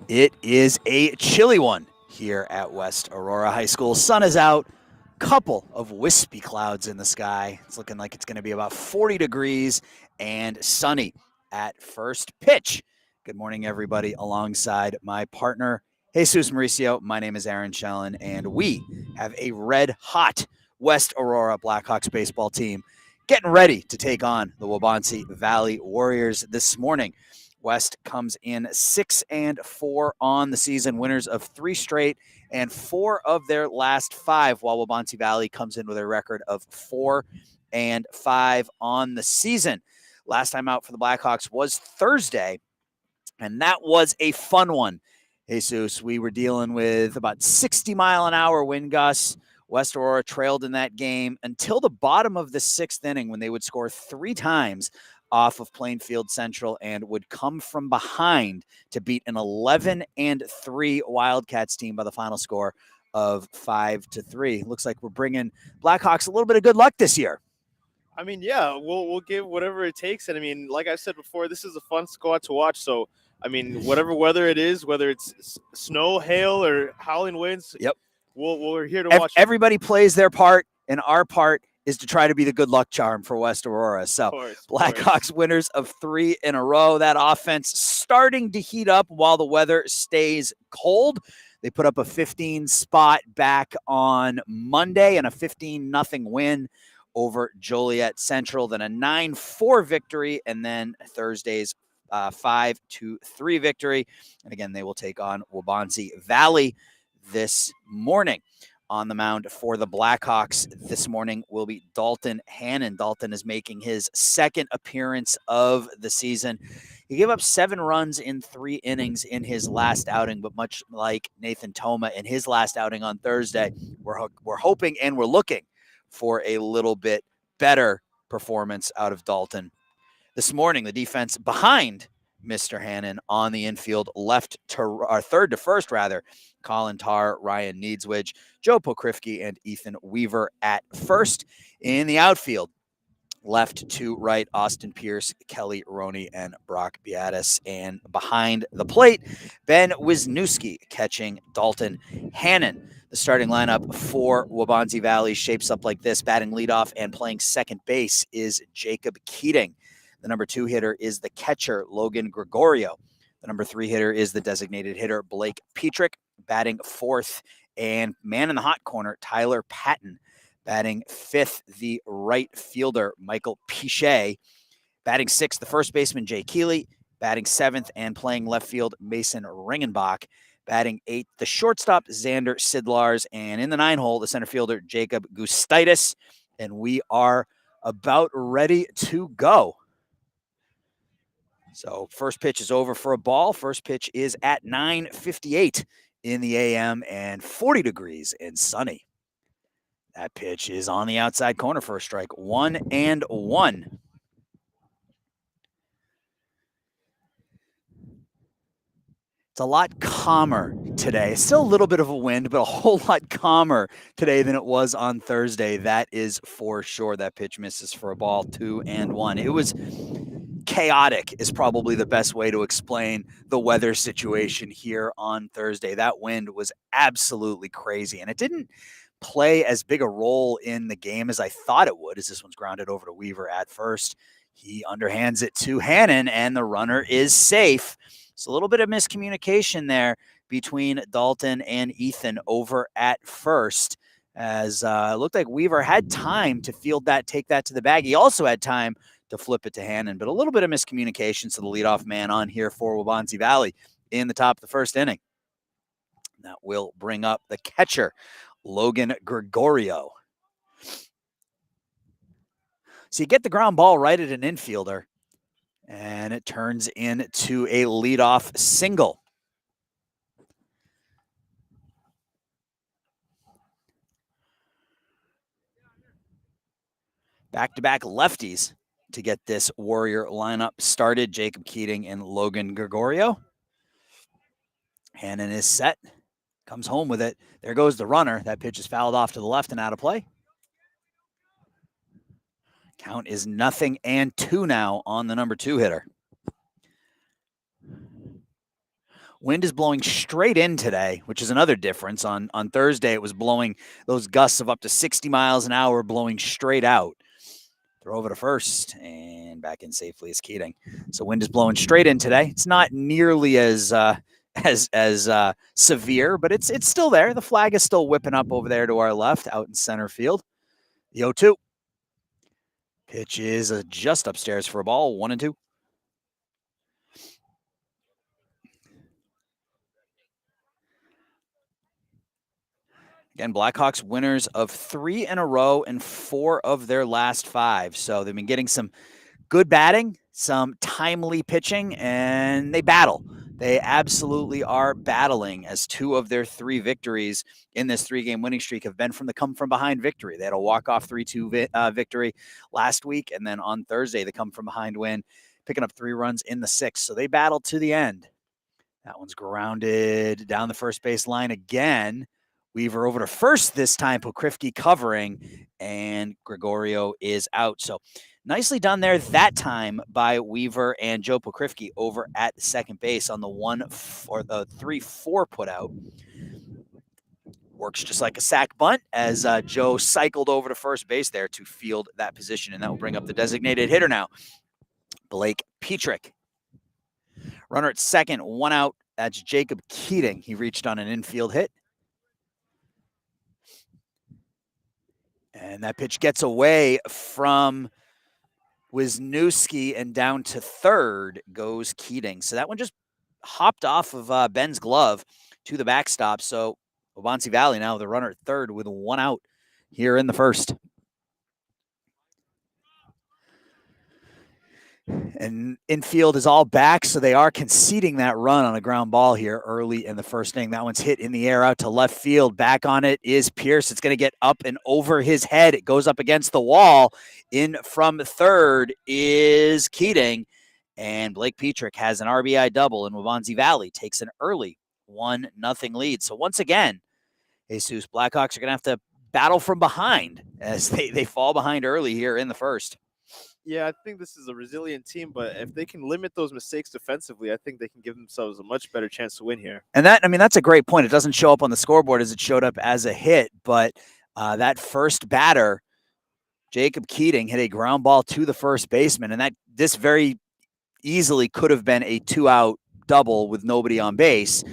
It is a chilly one here at West Aurora High School. Sun is out, couple of wispy clouds in the sky. It's looking like it's going to be about 40 degrees and sunny at first pitch. Good morning, everybody, alongside my partner, Jesus Mauricio. My name is Aaron Shellen, and we have a red hot West Aurora Blackhawks baseball team getting ready to take on the Waubonsie Valley Warriors this morning. West comes in 6-4 on the season, winners of 3 straight and 4 of their last 5, while Waubonsie Valley comes in with a record of 4-5 on the season. Last time out for the Blackhawks was Thursday, and that was a fun one. Jesus, we were dealing with about 60-mile-an-hour wind gusts. West Aurora trailed in that game until the bottom of the 6th inning when they would score 3 times off of Plainfield Central and would come from behind to beat an 11-3 Wildcats team by the final score of 5-3. Looks like we're bringing Blackhawks a little bit of good luck this year. I mean, yeah, we'll give whatever it takes, and I mean, like I said before, this is a fun squad to watch. So, I mean, whatever weather it is, whether it's snow, hail, or howling winds, yep, we're here to watch. Everybody plays their part, and our part is to try to be the good luck charm for West Aurora. So Blackhawks winners of 3 in a row. That offense starting to heat up while the weather stays cold. They put up a 15 spot back on Monday and a 15-0 win over Joliet Central, then a 9-4 victory, and then Thursday's 5-3 victory. And again, they will take on Waubonsie Valley this morning. On the mound for the Blackhawks this morning will be Dalton Hannon. Dalton is making his second appearance of the season. He gave up 7 runs in 3 innings in his last outing, but much like Nathan Toma in his last outing on Thursday, we're hoping and we're looking for a little bit better performance out of Dalton. This morning, the defense behind Mr. Hannon on the infield, third to first, Colin Tarr, Ryan Needswidge, Joe Pokrifke, and Ethan Weaver at first. In the outfield, left to right, Austin Pierce, Kelly Roney, and Brock Beatis. And behind the plate, Ben Wisniewski catching Dalton Hannon. The starting lineup for Waubonsie Valley shapes up like this. Batting leadoff and playing second base is Jacob Keating. The number 2 hitter is the catcher, Logan Gregorio. The number 3 hitter is the designated hitter, Blake Petrick. Batting 4th and man in the hot corner, Tyler Patton. Batting 5th, the right fielder, Michael Pichet. Batting 6th, the first baseman, Jay Keeley. Batting 7th and playing left field, Mason Ringenbach. Batting 8th, the shortstop, Xander Sidlars. And in the 9-hole, the center fielder, Jacob Gustaitis. And we are about ready to go. So first pitch is over for a ball. First pitch is at 9:58 in the AM and 40 degrees and sunny. That pitch is on the outside corner for a strike. 1-1. It's a lot calmer today. Still a little bit of a wind, but a whole lot calmer today than it was on Thursday. That is for sure. That pitch misses for a ball. 2-1. It was chaotic is probably the best way to explain the weather situation here on Thursday. That wind was absolutely crazy, and it didn't play as big a role in the game as I thought it would, as this one's grounded over to Weaver at first. He underhands it to Hannon, and the runner is safe. So a little bit of miscommunication there between Dalton and Ethan over at first, as it looked like Weaver had time to field that, take that to the bag. He also had time to flip it to Hannon, but a little bit of miscommunication to the leadoff man on here for Waubonsie Valley in the top of the first inning. That will bring up the catcher, Logan Gregorio. So you get the ground ball right at an infielder, and it turns into a leadoff single. Back-to-back lefties to get this Warrior lineup started. Jacob Keating and Logan Gregorio. Hannon is set. Comes home with it. There goes the runner. That pitch is fouled off to the left and out of play. Count is 0-2 now on the number 2 hitter. Wind is blowing straight in today, which is another difference. On Thursday, it was blowing those gusts of up to 60 miles an hour, blowing straight out. Throw over to first and back in safely is Keating. So wind is blowing straight in today. It's not nearly as severe, but it's still there. The flag is still whipping up over there to our left, out in center field. The 0-2 pitch is just upstairs for a ball. 1-2. Again, Blackhawks winners of 3 in a row and 4 of their last 5. So they've been getting some good batting, some timely pitching, and they battle. They absolutely are battling, as 2 of their 3 victories in this 3-game winning streak have been from the come-from-behind victory. They had a walk-off 3-2 victory last week, and then on Thursday, the come-from-behind win, picking up 3 runs in the 6th. So they battled to the end. That one's grounded down the first base line again. Weaver over to first this time, Pokrifke covering, and Gregorio is out. So nicely done there that time by Weaver and Joe Pokrifke over at second base on the 3-4 put out. Works just like a sack bunt as Joe cycled over to first base there to field that position, and that will bring up the designated hitter now, Blake Petrick. Runner at second, 1 out. That's Jacob Keating. He reached on an infield hit. And that pitch gets away from Wisniewski, and down to third goes Keating. So that one just hopped off of Ben's glove to the backstop. So Waubonsie Valley now the runner at third with 1 out here in the first. And infield is all back, so they are conceding that run on a ground ball here early in the first inning. That one's hit in the air out to left field. Back on it is Pierce. It's going to get up and over his head. It goes up against the wall. In from third is Keating, and Blake Petrick has an RBI double, and Waubonsie Valley takes an early 1-0 lead. So once again, Jesus, Blackhawks are going to have to battle from behind as they fall behind early here in the first. Yeah, I think this is a resilient team, but if they can limit those mistakes defensively, I think they can give themselves a much better chance to win here. And that's a great point. It doesn't show up on the scoreboard as it showed up as a hit, but that first batter, Jacob Keating, hit a ground ball to the first baseman, and this very easily could have been a 2-out double with nobody on base.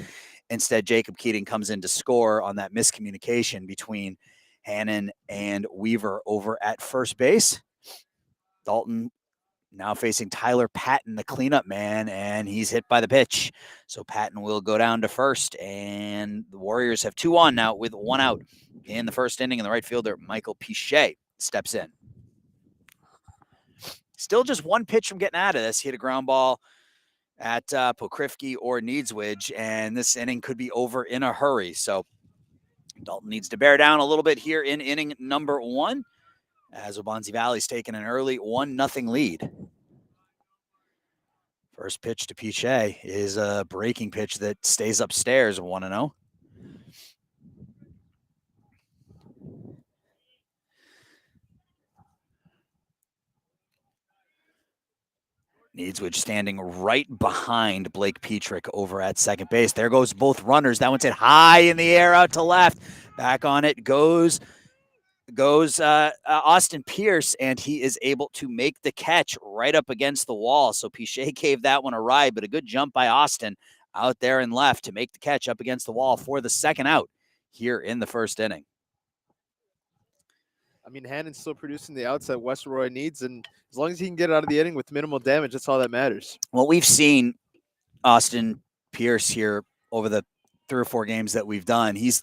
Instead, Jacob Keating comes in to score on that miscommunication between Hannon and Weaver over at first base. Dalton now facing Tyler Patton, the cleanup man, and he's hit by the pitch. So Patton will go down to first, and the Warriors have 2 on now with 1 out in the first inning, and the right fielder, Michael Pichet, steps in. Still just 1 pitch from getting out of this. He hit a ground ball at Pokrifke or Needswidge, and this inning could be over in a hurry. So Dalton needs to bear down a little bit here in inning number 1. As Waubonsie Valley's taken an early 1-0 lead. First pitch to Pichet is a breaking pitch that stays upstairs, 1-0. Needswidge standing right behind Blake Petrick over at second base. There goes both runners. That one's hit high in the air out to left. Back on it goes Austin Pierce, and he is able to make the catch right up against the wall. So Pichet gave that one a ride, but a good jump by Austin out there and left to make the catch up against the wall for the second out here in the first inning. I mean, Hannon's still producing the outs that West Aurora needs, and as long as he can get out of the inning with minimal damage, that's all that matters. Well, we've seen Austin Pierce here over the 3 or 4 games that we've done. He's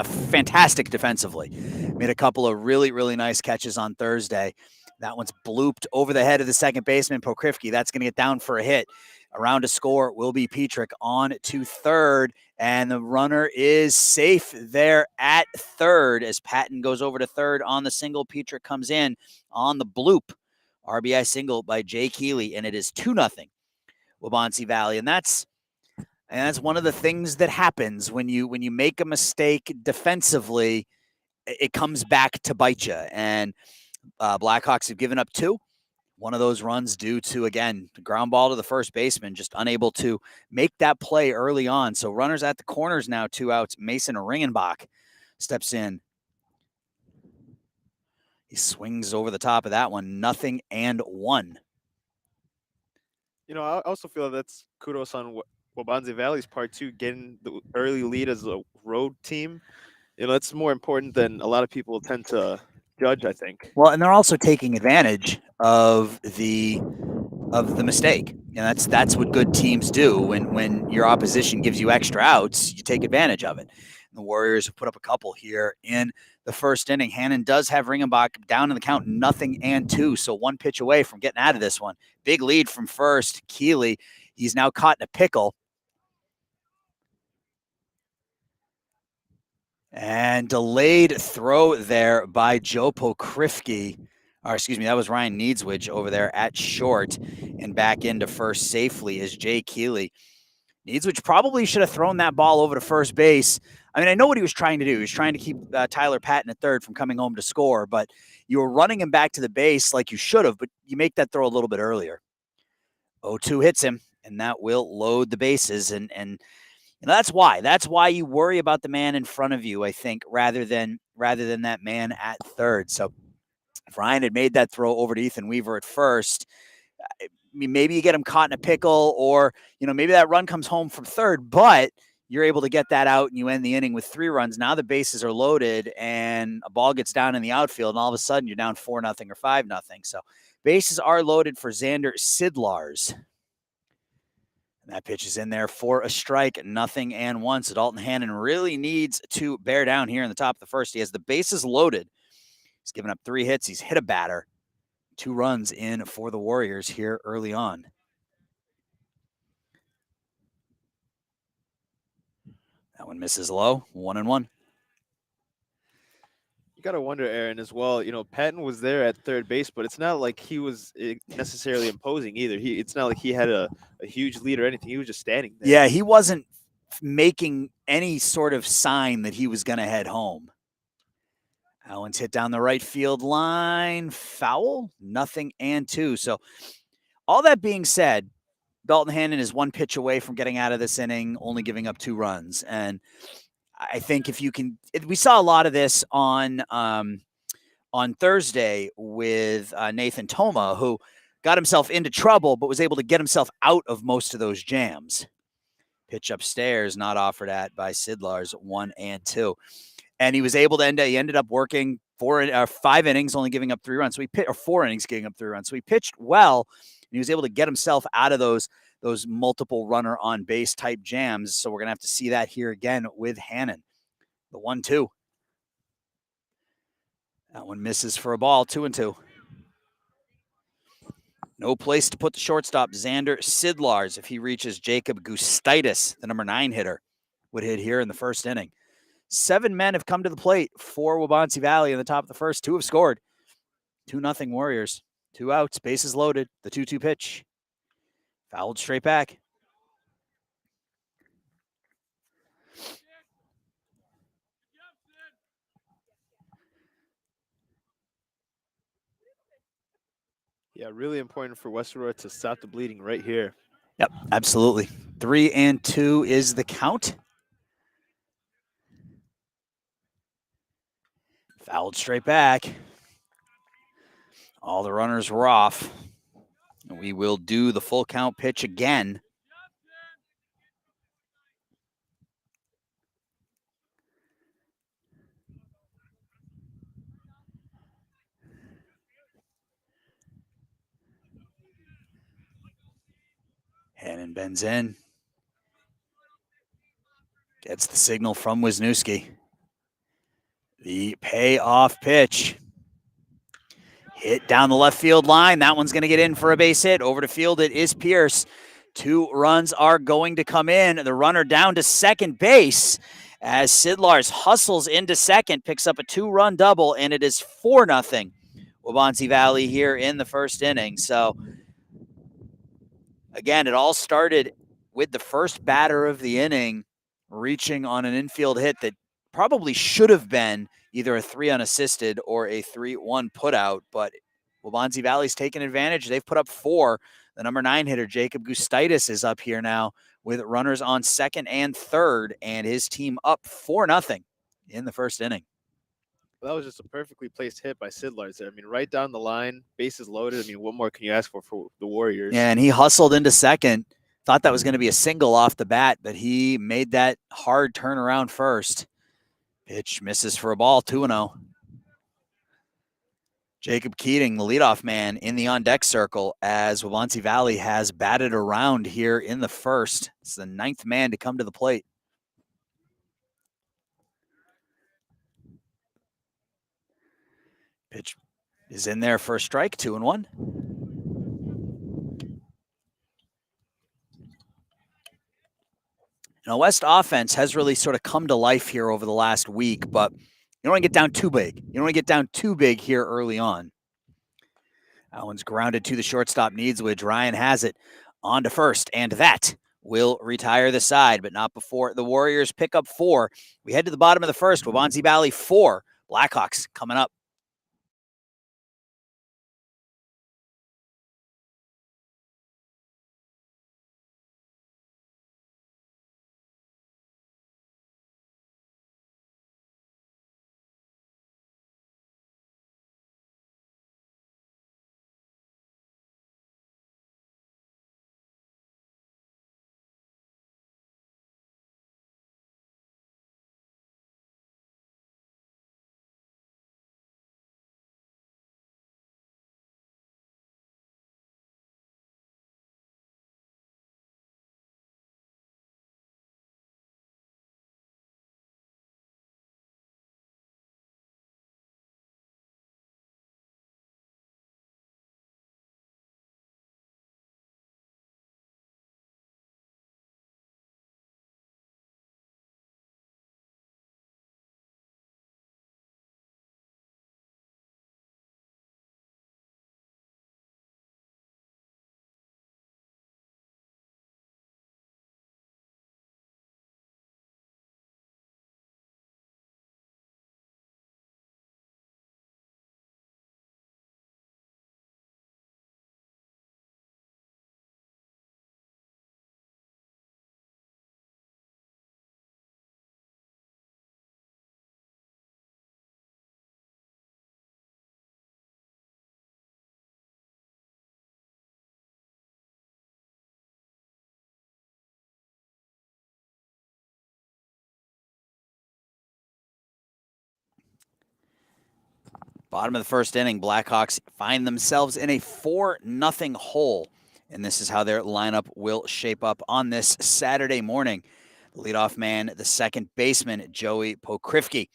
fantastic defensively. Made a couple of really, really nice catches on Thursday. That one's blooped over the head of the second baseman, Pokrifke. That's going to get down for a hit. Around to score will be Petrick on to third, and the runner is safe there at third as Patton goes over to third on the single. Petrick comes in on the bloop. RBI single by Jay Keeley, and it is 2-0 Waubonsie Valley. And that's one of the things that happens when you make a mistake defensively. It comes back to bite you. And Blackhawks have given up 2. One of those runs due to, again, the ground ball to the first baseman, just unable to make that play early on. So runners at the corners now, 2 outs. Mason Ringenbach steps in. He swings over the top of that one, 0-1. You know, I also feel that's kudos on Waubonsie Valley's part too, getting the early lead as a road team. You know, that's more important than a lot of people tend to judge, I think. Well, and they're also taking advantage of the mistake. And that's what good teams do. When your opposition gives you extra outs, you take advantage of it. And the Warriors have put up a couple here in the first inning. Hannon does have Ringenbach down in the count, 0-2. So one pitch away from getting out of this one. Big lead from first. Keeley, he's now caught in a pickle. And delayed throw there by Joe Pokrifke. Or excuse me, that was Ryan Needswich over there at short and back into first safely is Jay Keeley. Needswich probably should have thrown that ball over to first base. I mean, I know what he was trying to do. He was trying to keep Tyler Patton at third from coming home to score, but you were running him back to the base like you should have, but you make that throw a little bit earlier. 0-2 hits him, and that will load the bases. And that's why. That's why you worry about the man in front of you, I think, rather than that man at third. So if Ryan had made that throw over to Ethan Weaver at first, I mean, maybe you get him caught in a pickle, or maybe that run comes home from third, but you're able to get that out and you end the inning with 3 runs. Now the bases are loaded and a ball gets down in the outfield, and all of a sudden you're down 4-0 or 5-0. So bases are loaded for Xander Sidlars. And that pitch is in there for a strike, 0-1. So Dalton Hannon really needs to bear down here in the top of the first. He has the bases loaded. He's given up 3 hits. He's hit a batter. 2 runs in for the Warriors here early on. That one misses low, 1-1. You got to wonder, Aaron, as well. Patton was there at third base, but it's not like he was necessarily imposing either. It's not like he had a huge lead or anything. He was just standing there. Yeah, he wasn't making any sort of sign that he was going to head home. That one's hit down the right field line. Foul, 0-2. So all that being said, Dalton Hannon is 1 pitch away from getting out of this inning, only giving up 2 runs. And I think we saw a lot of this on Thursday with Nathan Toma, who got himself into trouble, but was able to get himself out of most of those jams. Pitch upstairs, not offered at by Sidlars, 1-2. And he was able to he ended up working 5 innings, only giving up 3 runs. So he 4 innings, giving up 3 runs. So he pitched well, and he was able to get himself out of those multiple runner on base type jams. So we're going to have to see that here again with Hannon. The 1-2. That one misses for a ball, 2-2. No place to put the shortstop. Xander Sidlars, if he reaches Jacob Gustaitis, the number 9 hitter, would hit here in the first inning. 7 men have come to the plate for Waubonsie Valley in the top of the first. 2 have scored. 2-0 Warriors. 2 outs, bases loaded. The 2-2 pitch. Fouled straight back. Yeah, really important for West Aurora to stop the bleeding right here. Yep, absolutely. 3-2 is the count. Fouled straight back. All the runners were off. We will do the full count pitch again. Hannon bends in. Gets the signal from Wisniewski. The payoff pitch. Hit down the left field line. That one's going to get in for a base hit. Over to field it is Pierce. 2 runs are going to come in. The runner down to second base as Sidlars hustles into second, picks up a 2-run double, and it is 4-0 Waubonsie Valley here in the first inning. So, again, it all started with the first batter of the inning reaching on an infield hit that probably should have been either a 3 unassisted or a 3-1 putout, but Waubonsie Valley's taking advantage. They've put up 4. The number 9 hitter, Jacob Gustitis, is up here now with runners on second and third, and his team up 4-0 in the first inning. That was just a perfectly placed hit by Sidlards there. I mean, right down the line, bases loaded. I mean, what more can you ask for the Warriors? Yeah, and he hustled into second. Thought that was going to be a single off the bat, but he made that hard turnaround first. Pitch misses for a ball, 2-0. Jacob Keating, the leadoff man in the on-deck circle as Waubonsie Valley has batted around here in the first. It's the 9th man to come to the plate. Pitch is in there for a strike, 2-1. Now, West offense has really sort of come to life here over the last week, but you don't want to get down too big. You don't want to get down too big here early on. That one's grounded to the shortstop, Needswidge. Ryan has it on to first, and that will retire the side, but not before the Warriors pick up 4. We head to the bottom of the first. Waubonsie Valley 4. Blackhawks coming up. Bottom of the first inning, Blackhawks find themselves in a 4-0 hole. And this is how their lineup will shape up on this Saturday morning. The leadoff man, the second baseman, Joey Pokrifke.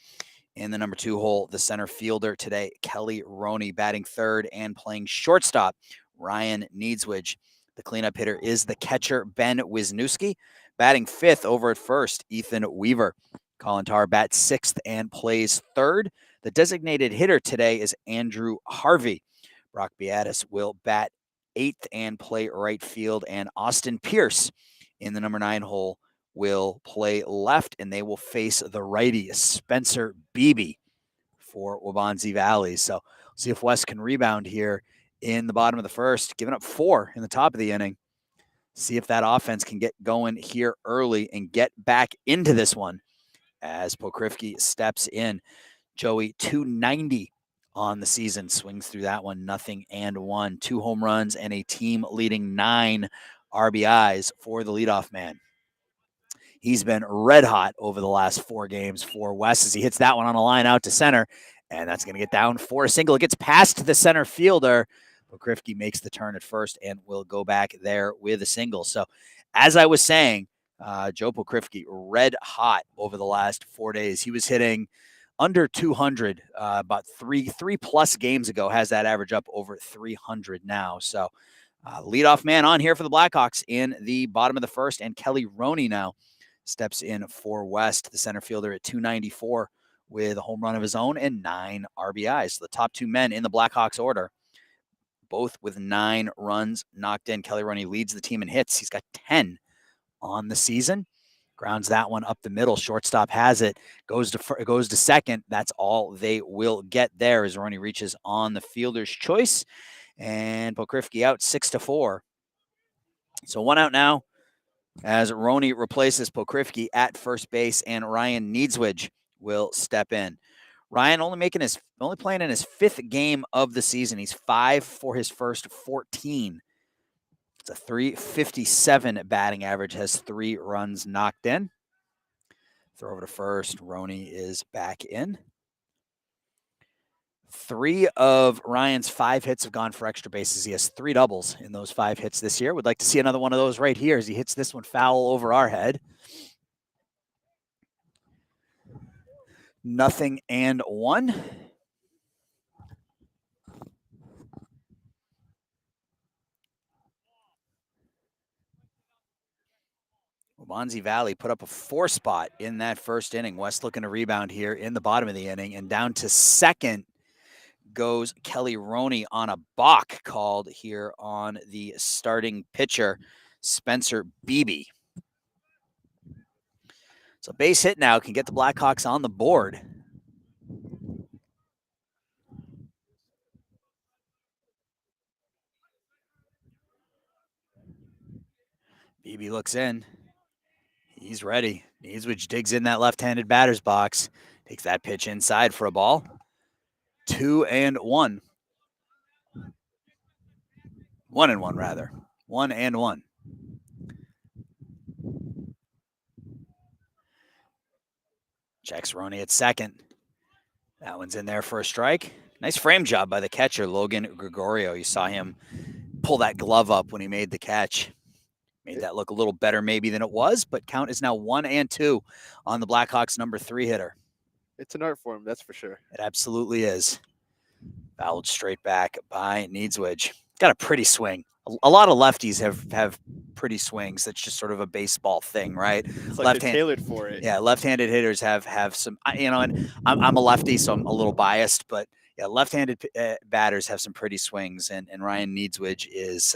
In the number 2 hole, the center fielder today, Kelly Roney, batting third and playing shortstop, Ryan Needswidge. The cleanup hitter is the catcher, Ben Wisniewski. Batting 5th over at first, Ethan Weaver. Colin Tarr bats 6th and plays third. The designated hitter today is Andrew Harvey. Brock Beatis will bat 8th and play right field, and Austin Pierce in the number 9 hole will play left, and they will face the righty, Spencer Beebe, for Waubonsie Valley. So we'll see if West can rebound here in the bottom of the first, giving up 4 in the top of the inning. See if that offense can get going here early and get back into this one as Pokrifke steps in. Joey, 290 on the season, swings through that one, 0-1. 2 home runs and a team-leading 9 RBIs for the leadoff man. He's been red hot over the last 4 games for West as he hits that one on a line out to center, and that's going to get down for a single. It gets past the center fielder. Pokrifke makes the turn at first and will go back there with a single. So, as I was saying, Joe Pokrifke red hot over the last 4 days. He was hitting under 200 about three plus games ago, has that average up over 300 now. So leadoff man on here for the Blackhawks in the bottom of the first, and Kelly Roney now steps in for West, the center fielder, at 294 with a home run of his own and 9 RBIs. So the top 2 men in the Blackhawks order, both with 9 runs knocked in. Kelly Roney leads the team in hits. He's got 10 on the season. Grounds that one up the middle. Shortstop has it. Goes to second. That's all they will get there as Roney reaches on the fielder's choice. And Pokrifke out 6-4. So 1 out now as Roney replaces Pokrifke at first base, and Ryan Niedzwidge will step in. Ryan only playing in his 5th game of the season. He's 5 for his first 14. It's a .357 batting average, has 3 runs knocked in. Throw over to first. Roney is back in. 3 of Ryan's 5 hits have gone for extra bases. He has 3 doubles in those 5 hits this year. Would like to see another one of those right here as he hits this one foul over our head. 0-1. Waubonsie Valley put up a 4 spot in that first inning. West looking to rebound here in the bottom of the inning, and down to second goes Kelly Roney on a balk called here on the starting pitcher, Spencer Beebe. So base hit now can get the Blackhawks on the board. Beebe looks in. He's ready. Niedzwidge digs in that left-handed batter's box. Takes that pitch inside for a ball. 2-1. 1-1 rather. 1-1. Checks Roney at second. That one's in there for a strike. Nice frame job by the catcher, Logan Gregorio. You saw him pull that glove up when he made the catch. Made that look a little better maybe than it was, but count is now 1-2 on the Blackhawks' number 3 hitter. It's an art form, that's for sure. It absolutely is. Fouled straight back by Niedzwidge. Got a pretty swing. A lot of lefties have pretty swings. That's just sort of a baseball thing, right? It's like they're tailored for it. Yeah, left-handed hitters have some, and I'm a lefty, so I'm a little biased, but yeah, left-handed batters have some pretty swings, and Ryan Niedzwidge is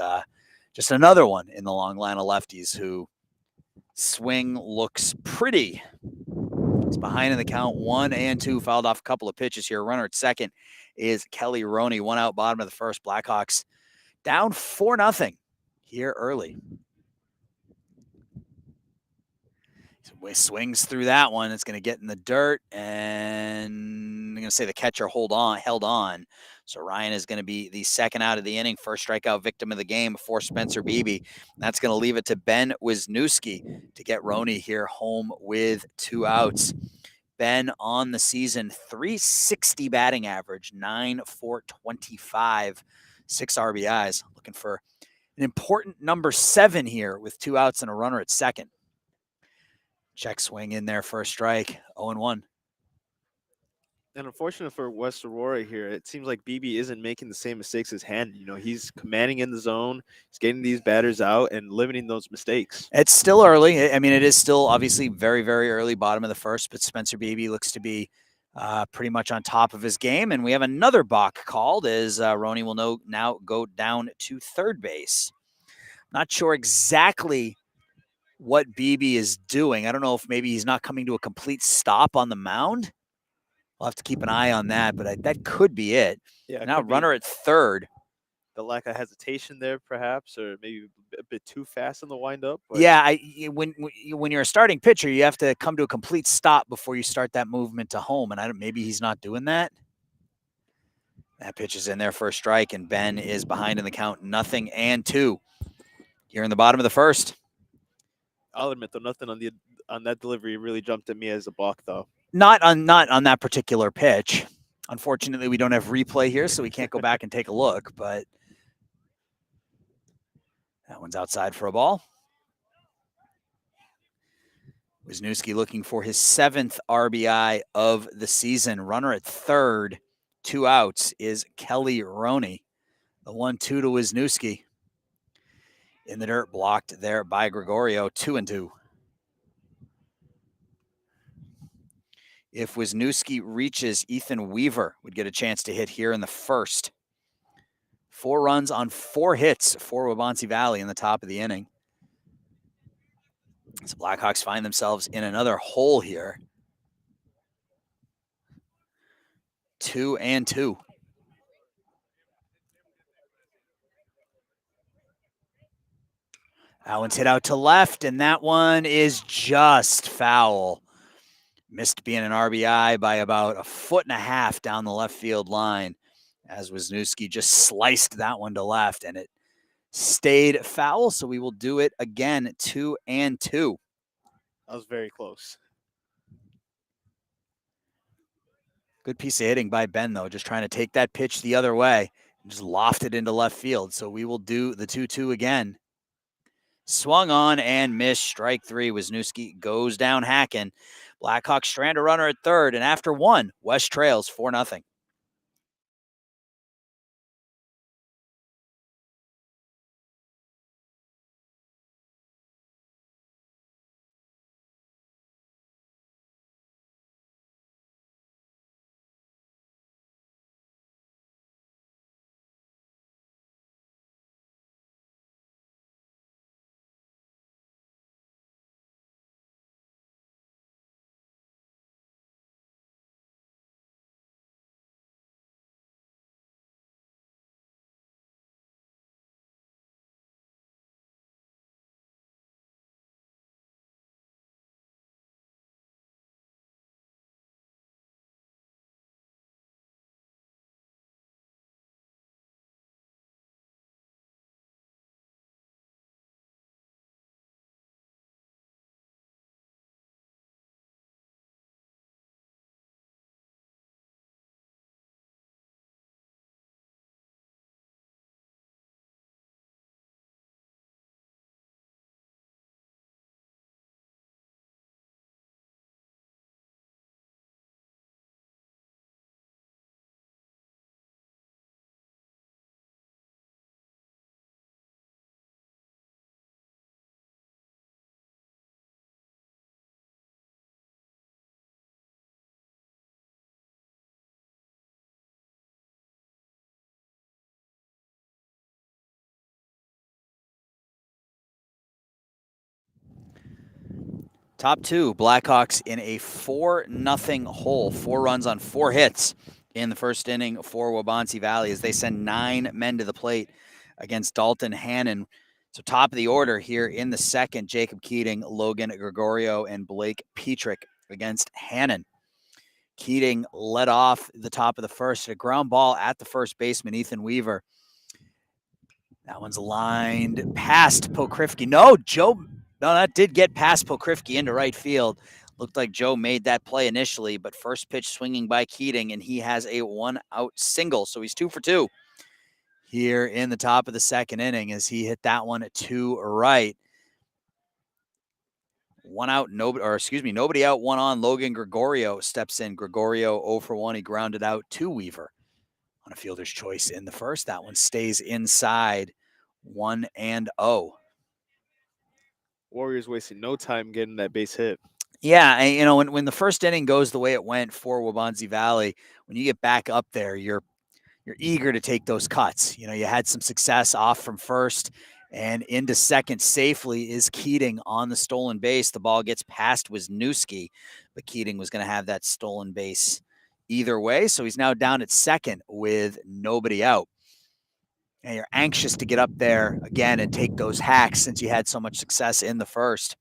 just another one in the long line of lefties who swing looks pretty. It's behind in the count, 1-2, fouled off a couple of pitches here. Runner at second is Kelly Roney. 1 out, bottom of the first. Blackhawks down 4-0 here early. Swings through that one. It's going to get in the dirt, and I'm going to say the catcher held on. So Ryan is going to be the second out of the inning, first strikeout victim of the game for Spencer Beebe. That's going to leave it to Ben Wisniewski to get Roney here home with 2 outs. Ben on the season, .360 batting average, 9 for 25, 6 RBIs. Looking for an important number 7 here with 2 outs and a runner at second. Check swing in there for a strike, 0-1. And unfortunate for West Aurora here, it seems like Beebe isn't making the same mistakes as Hand. He's commanding in the zone, he's getting these batters out and limiting those mistakes. It's still early. I mean, it is still obviously very, very early, bottom of the first, but Spencer Beebe looks to be pretty much on top of his game. And we have another balk called as Roney will now go down to third base. Not sure exactly what Beebe is doing. I don't know if maybe he's not coming to a complete stop on the mound. We'll have to keep an eye on that, but that could be it. Yeah. Now runner at third. The lack of hesitation there, perhaps, or maybe a bit too fast in the windup. Yeah, when you're a starting pitcher, you have to come to a complete stop before you start that movement to home, and maybe he's not doing that. That pitch is in there for a strike, and Ben is behind in the count, 0-2 here in the bottom of the first. I'll admit, though, nothing on that delivery really jumped at me as a balk, though. Not on that particular pitch. Unfortunately, we don't have replay here, so we can't go back and take a look, but that one's outside for a ball. Wisniewski looking for his 7th RBI of the season. Runner at third, 2 outs is Kelly Roney. The 1-2 to Wisniewski. In the dirt, blocked there by Gregorio, 2-2. If Wisniewski reaches, Ethan Weaver would get a chance to hit here in the first. 4 runs on 4 hits for Waubonsie Valley in the top of the inning. So Blackhawks find themselves in another hole here. 2-2. That one's hit out to left, and that one is just foul. Missed being an RBI by about 1.5 feet down the left field line, as Wisniewski just sliced that one to left, and it stayed foul. So we will do it again, 2-2. That was very close. Good piece of hitting by Ben, though, just trying to take that pitch the other way and just loft it into left field. So we will do the 2-2 again. Swung on and missed. Strike 3. Wisniewski goes down hacking. Blackhawks strand a runner at third, and after one, West trails 4-0. Top two, Blackhawks in a 4-0 hole. 4 runs on 4 hits in the first inning for Waubonsie Valley as they send 9 men to the plate against Dalton Hannon. So top of the order here in the second, Jacob Keating, Logan Gregorio, and Blake Petrick against Hannon. Keating led off the top of the first, a ground ball at the first baseman, Ethan Weaver. That one's lined past Pokrifke. No, that did get past Pokrifke into right field. Looked like Joe made that play initially, but first pitch swinging by Keating, and he has a 1-out single. So he's 2 for 2 here in the top of the second inning as he hit that one to right. 1 out, nobody out, 1 on. Logan Gregorio steps in. Gregorio 0 for 1. He grounded out to Weaver on a fielder's choice in the first. That one stays inside. 1-0. Warriors wasting no time getting that base hit. Yeah, and when the first inning goes the way it went for Waubonsie Valley, when you get back up there, you're eager to take those cuts. You had some success off from first and into second safely is Keating on the stolen base. The ball gets past Wisniewski, but Keating was going to have that stolen base either way. So he's now down at second with nobody out. And you're anxious to get up there again and take those hacks since you had so much success in the first.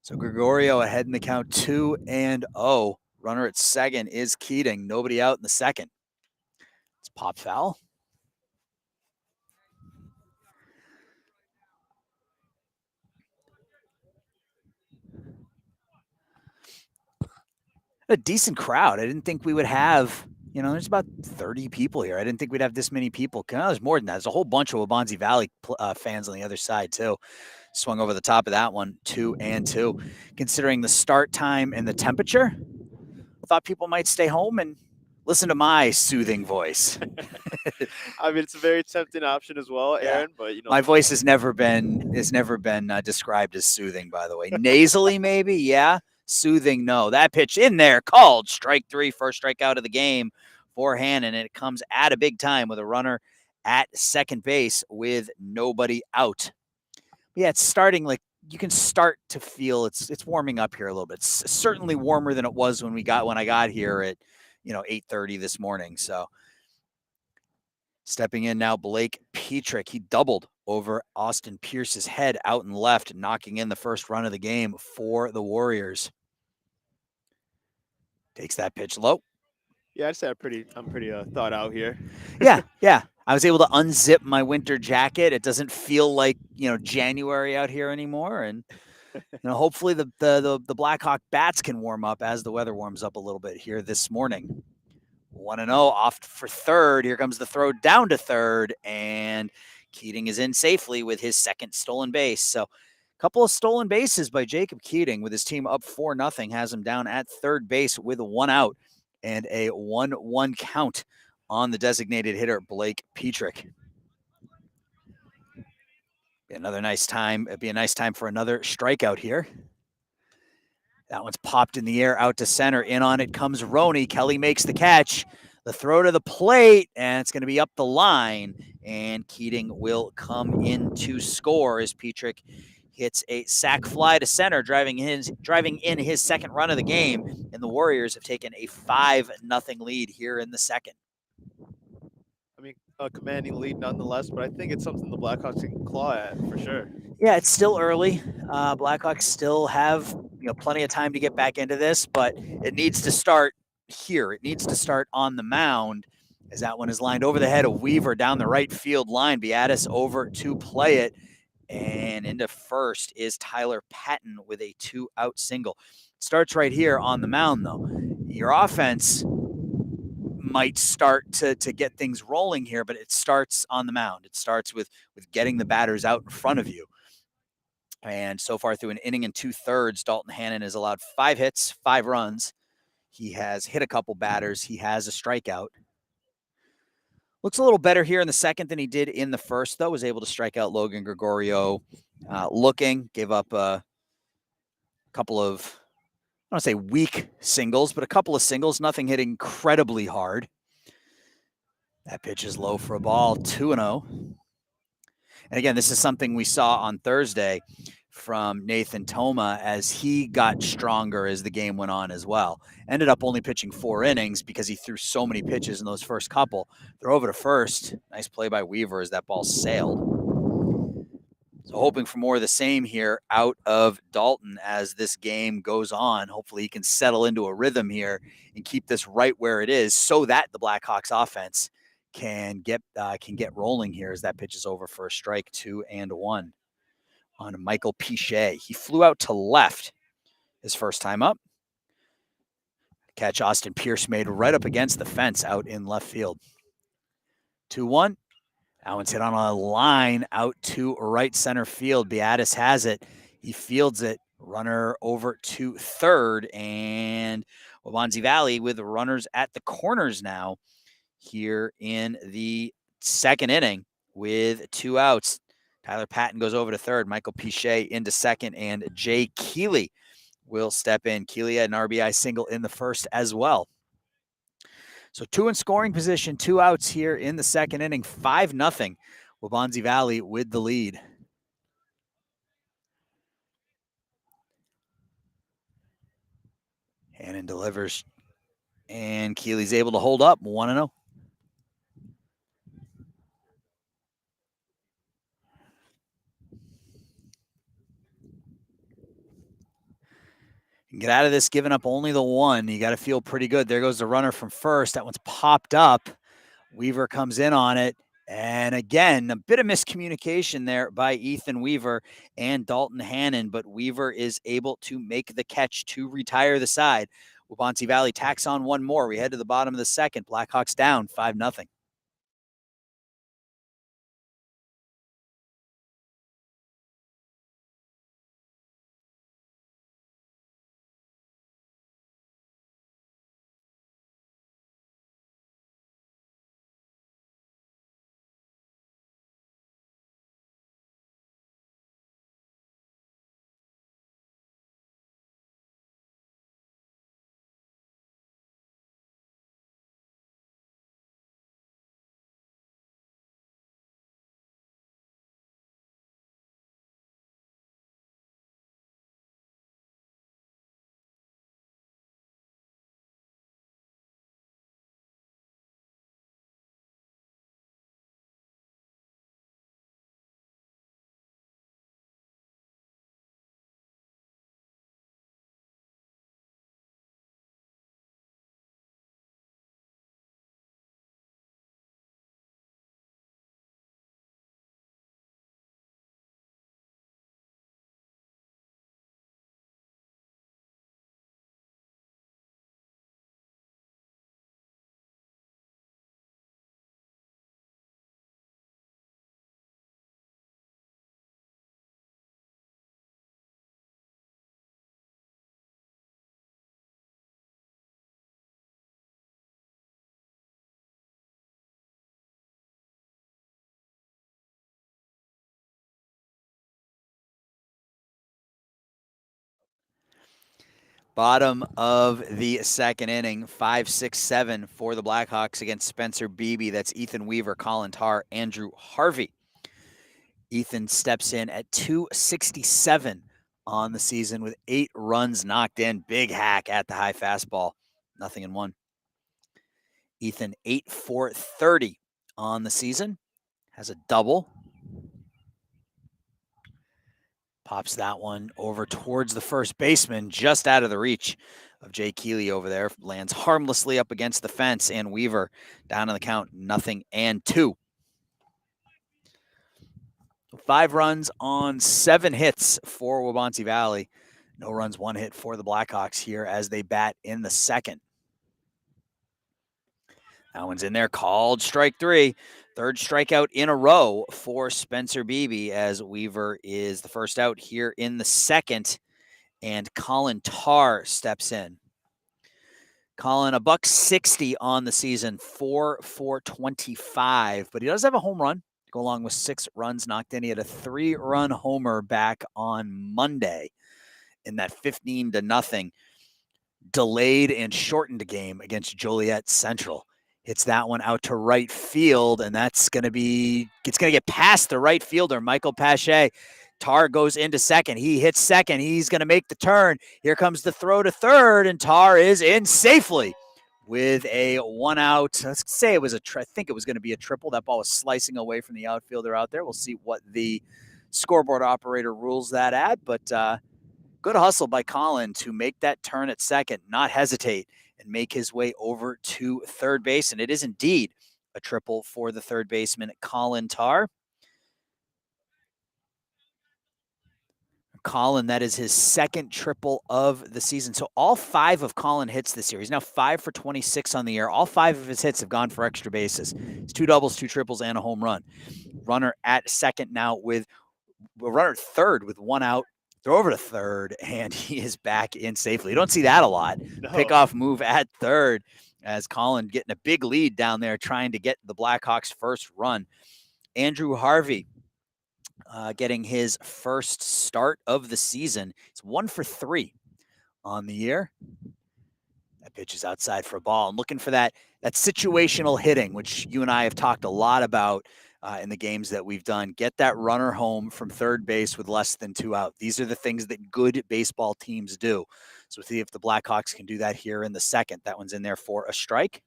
So Gregorio ahead in the count 2-0. Runner at second is Keating. Nobody out in the second. It's pop foul. A decent crowd. I didn't think we would have, there's about 30 people here. I didn't think we'd have this many people. There's more than that. There's a whole bunch of Waubonsie Valley fans on the other side, too. Swung over the top of that one, 2-2. Considering the start time and the temperature, thought people might stay home and listen to my soothing voice. I mean, it's a very tempting option as well, Aaron. Yeah. But my voice has never been described as soothing. By the way, nasally maybe, yeah. Soothing, no. That pitch in there called strike 3, first strikeout of the game for Hannon, and it comes at a big time with a runner at second base with nobody out. Yeah, it's starting like you can start to feel it's warming up here a little bit. It's certainly warmer than it was when I got here at 8:30 this morning. So stepping in now, Blake Petrick. He doubled over Austin Pierce's head out and left, knocking in the first run of the game for the Warriors. Takes that pitch low. Yeah, I'd say I'm pretty thought out here. Yeah. I was able to unzip my winter jacket. It doesn't feel like January out here anymore, and hopefully the Blackhawk bats can warm up as the weather warms up a little bit here this morning. 1-0 off for third. Here comes the throw down to third, and Keating is in safely with his second stolen base. So a couple of stolen bases by Jacob Keating with his team up 4-0, has him down at third base with 1 out and a 1-1 count on the designated hitter, Blake Petrick. It'd be a nice time for another strikeout here. That one's popped in the air out to center. In on it comes Roney. Kelly makes the catch. The throw to the plate, and it's going to be up the line. And Keating will come in to score as Petrick hits a sac fly to center, driving in his second run of the game. And the Warriors have taken a 5-0 lead here in the second. I mean, a commanding lead nonetheless, but I think it's something the Blackhawks can claw at for sure. Yeah, it's still early. Blackhawks still have plenty of time to get back into this, but it needs to start here. It needs to start on the mound, as that one is lined over the head of Weaver down the right field line. Beatis over to play it, and into first is Tyler Patton with a 2-out single. It starts right here on the mound, though. Your offense might start to get things rolling here, but it starts on the mound. It starts with getting the batters out in front of you. And so far through an inning and 2/3, Dalton Hannon has allowed 5 hits, 5 runs. He has hit a couple batters. He has a strikeout. Looks a little better here in the second than he did in the first, though. Was able to strike out Logan Gregorio gave up a couple of, I don't want to say weak singles, but a couple of singles. Nothing hit incredibly hard. That pitch is low for a ball, 2-0. And again, this is something we saw on Thursday from Nathan Toma as he got stronger as the game went on as well. Ended up only pitching 4 innings because he threw so many pitches in those first couple. Throw over to first. Nice play by Weaver as that ball sailed. So hoping for more of the same here out of Dalton as this game goes on. Hopefully he can settle into a rhythm here and keep this right where it is so that the Blackhawks offense can get rolling here as that pitch is over for a strike. 2-1 on Michael Pichet. He flew out to left his first time up. Catch Austin Pierce made right up against the fence out in left field. 2-1. That one's hit on a line out to right center field. Beatis has it. He fields it. Runner over to third. And Waubonsie Valley with runners at the corners now here in the second inning with 2 outs. Tyler Patton goes over to third. Michael Pichet into second. And Jay Keeley will step in. Keeley had an RBI single in the first as well. So 2 in scoring position, 2 outs here in the second inning, 5-0. Waubonsie Valley with the lead. Hannon delivers, and Keeley's able to hold up 1-0. Get out of this giving up only the 1. You got to feel pretty good. There goes the runner from first. That one's popped up. Weaver comes in on it. And again, a bit of miscommunication there by Ethan Weaver and Dalton Hannon, but Weaver is able to make the catch to retire the side. Waubonsie Valley tacks on 1 more. We head to the bottom of the second. Blackhawks down 5-0. Bottom of the second inning, 5-6-7 for the Blackhawks against Spencer Beebe. That's Ethan Weaver, Colin Tarr, Andrew Harvey. Ethan steps in at 267 on the season with 8 runs knocked in. Big hack at the high fastball. Nothing in one. Ethan 8-for-30 on the season. Has a double. Pops that one over towards the first baseman, just out of the reach of Jay Keeley over there. Lands harmlessly up against the fence, and Weaver down on the count, 0-2. 5 runs on 7 hits for Waubonsie Valley. No runs, 1 hit for the Blackhawks here as they bat in the second. That one's in there, called strike 3. Third strikeout in a row for Spencer Beebe as Weaver is the first out here in the second, and Colin Tarr steps in. Colin, $160 on the season, 4-for-25, but he does have a home run to go along with 6 runs knocked in. He had a 3-run homer back on Monday in that 15-0 delayed and shortened game against Joliet Central. Hits that one out to right field, and it's going to get past the right fielder, Michael Pache. Tarr goes into second. He hits second. He's going to make the turn. Here comes the throw to third, and Tarr is in safely with a 1-out. Let's say it was I think it was going to be a triple. That ball was slicing away from the outfielder out there. We'll see what the scoreboard operator rules that at, but good hustle by Colin to make that turn at second, not hesitate, and make his way over to third base. And it is indeed a triple for the third baseman, Colin Tarr. Colin, that is his second triple of the season. So all 5 of Colin hits this year. He's now 5-for-26 on the year. All 5 of his hits have gone for extra bases. It's 2 doubles, 2 triples, and a home run. Runner at second now with a runner at third with 1 out. Throw over to third, and he is back in safely. You don't see that a lot. No. Pickoff move at third as Colin getting a big lead down there trying to get the Blackhawks' first run. Andrew Harvey getting his first start of the season. It's 1-for-3 on the year. That pitch is outside for a ball. I'm looking for that situational hitting, which you and I have talked a lot about in the games that we've done. Get that runner home from third base with less than 2 out. These are the things that good baseball teams do. So we'll see if the Blackhawks can do that here in the second. That one's in there for a strike.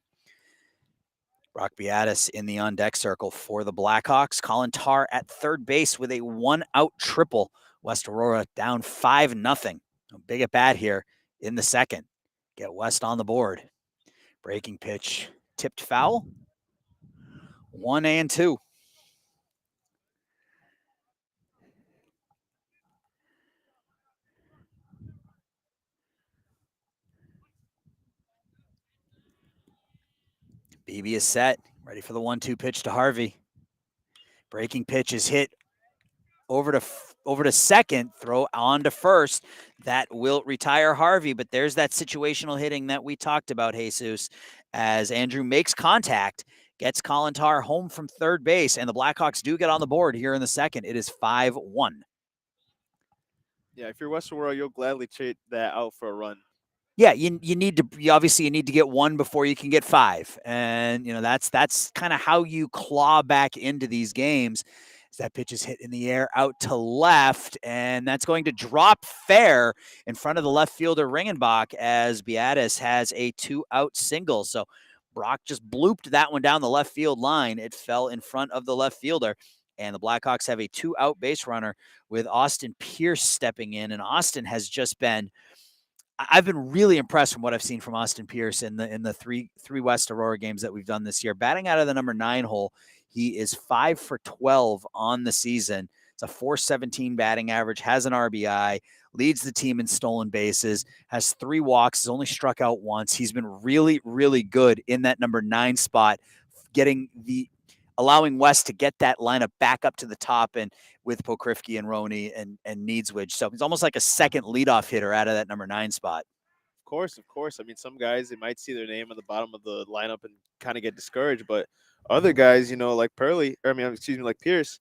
Brock Beatis in the on-deck circle for the Blackhawks. Colin Tarr at third base with a 1-out triple. West Aurora down 5-0. A big at bat here in the second. Get West on the board. Breaking pitch tipped foul. 1-2. Beebe is set, ready for the 1-2 pitch to Harvey. Breaking pitch is hit over to second, throw on to first. That will retire Harvey, but there's that situational hitting that we talked about, Jesus, as Andrew makes contact, gets Colin Tarr home from third base, and the Blackhawks do get on the board here in the second. It is 5-1. Yeah, if you're West Aurora, you'll gladly trade that out for a run. Yeah, you need to get 1 before you can get 5. And, that's kind of how you claw back into these games. That pitch is hit in the air out to left, and that's going to drop fair in front of the left fielder Ringenbach as Beatis has a 2-out single. So Brock just blooped that one down the left field line. It fell in front of the left fielder, and the Blackhawks have a 2-out base runner with Austin Pierce stepping in, and Austin has just been – I've been really impressed from what I've seen from Austin Pierce in the three West Aurora games that we've done this year. Batting out of the number 9 hole, he is 5-for-12 on the season. It's a .417 batting average, has an RBI, leads the team in stolen bases, has 3 walks, has only struck out once. He's been really, really good in that number 9 spot, allowing West to get that lineup back up to the top and with Pokrifke and Roney and Needswidge. So he's almost like a second leadoff hitter out of that number 9 spot. Of course. I mean, some guys, they might see their name on the bottom of the lineup and kind of get discouraged, but other guys, like Pierce,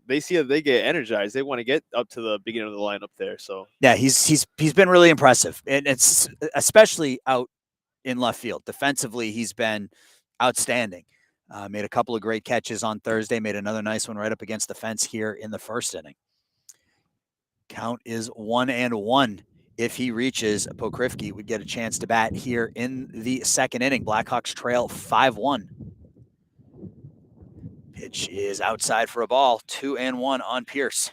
they see that they get energized. They want to get up to the beginning of the lineup there. So yeah, he's been really impressive, and it's especially out in left field. Defensively, he's been outstanding. Made a couple of great catches on Thursday. Made another nice one right up against the fence here in the first inning. Count is 1-1. If he reaches, Pokrivki would get a chance to bat here in the second inning. Blackhawks trail 5-1. Pitch is outside for a ball. 2-1 on Pierce.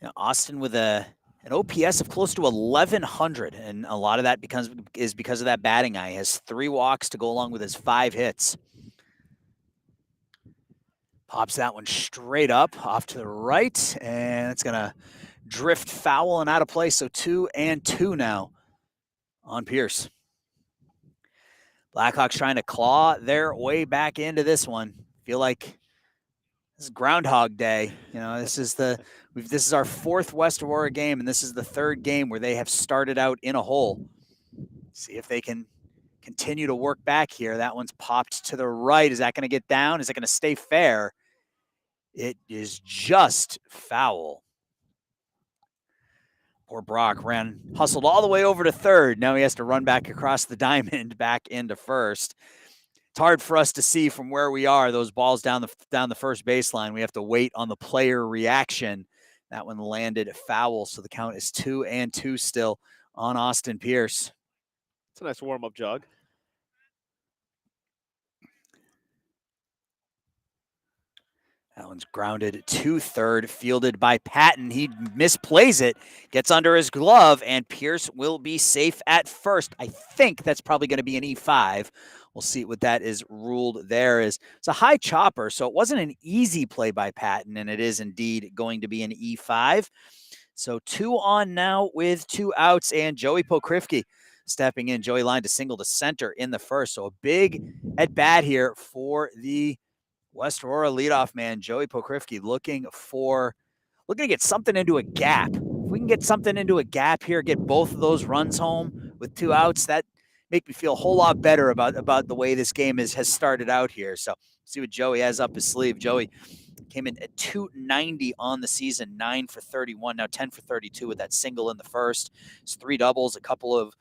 Now, Austin with an OPS of close to 1,100, and a lot of that is because of that batting eye. He has 3 walks to go along with his 5 hits. Pops that one straight up off to the right, and it's going to drift foul and out of play. So 2-2 now on Pierce. Blackhawks trying to claw their way back into this one. Feel like this is Groundhog Day. This is our 4th West Aurora game, and this is the 3rd game where they have started out in a hole. See if they can continue to work back here. That one's popped to the right. Is that going to get down? Is it going to stay fair? It is just foul. Poor Brock hustled all the way over to third. Now he has to run back across the diamond back into first. It's hard for us to see from where we are those balls down the first baseline. We have to wait on the player reaction. That one landed foul, so the count is 2-2 still on Austin Pierce. It's a nice warm-up jog. That one's grounded to third, fielded by Patton. He misplays it, gets under his glove, and Pierce will be safe at first. I think that's probably going to be an E5. We'll see what that is ruled there. It's a high chopper, so it wasn't an easy play by Patton, and it is indeed going to be an E5. So 2 on now with 2 outs, and Joey Pokrivki stepping in. Joey lined a single to center in the first, so a big at-bat here for the West Aurora leadoff man, Joey Pokrivki, looking to get something into a gap. If we can get something into a gap here, get both of those runs home with 2 outs, that make me feel a whole lot better about the way this game has started out here. So see what Joey has up his sleeve. Joey came in at .290 on the season, 9 for 31, now 10 for 32 with that single in the first. It's 3 doubles, a couple of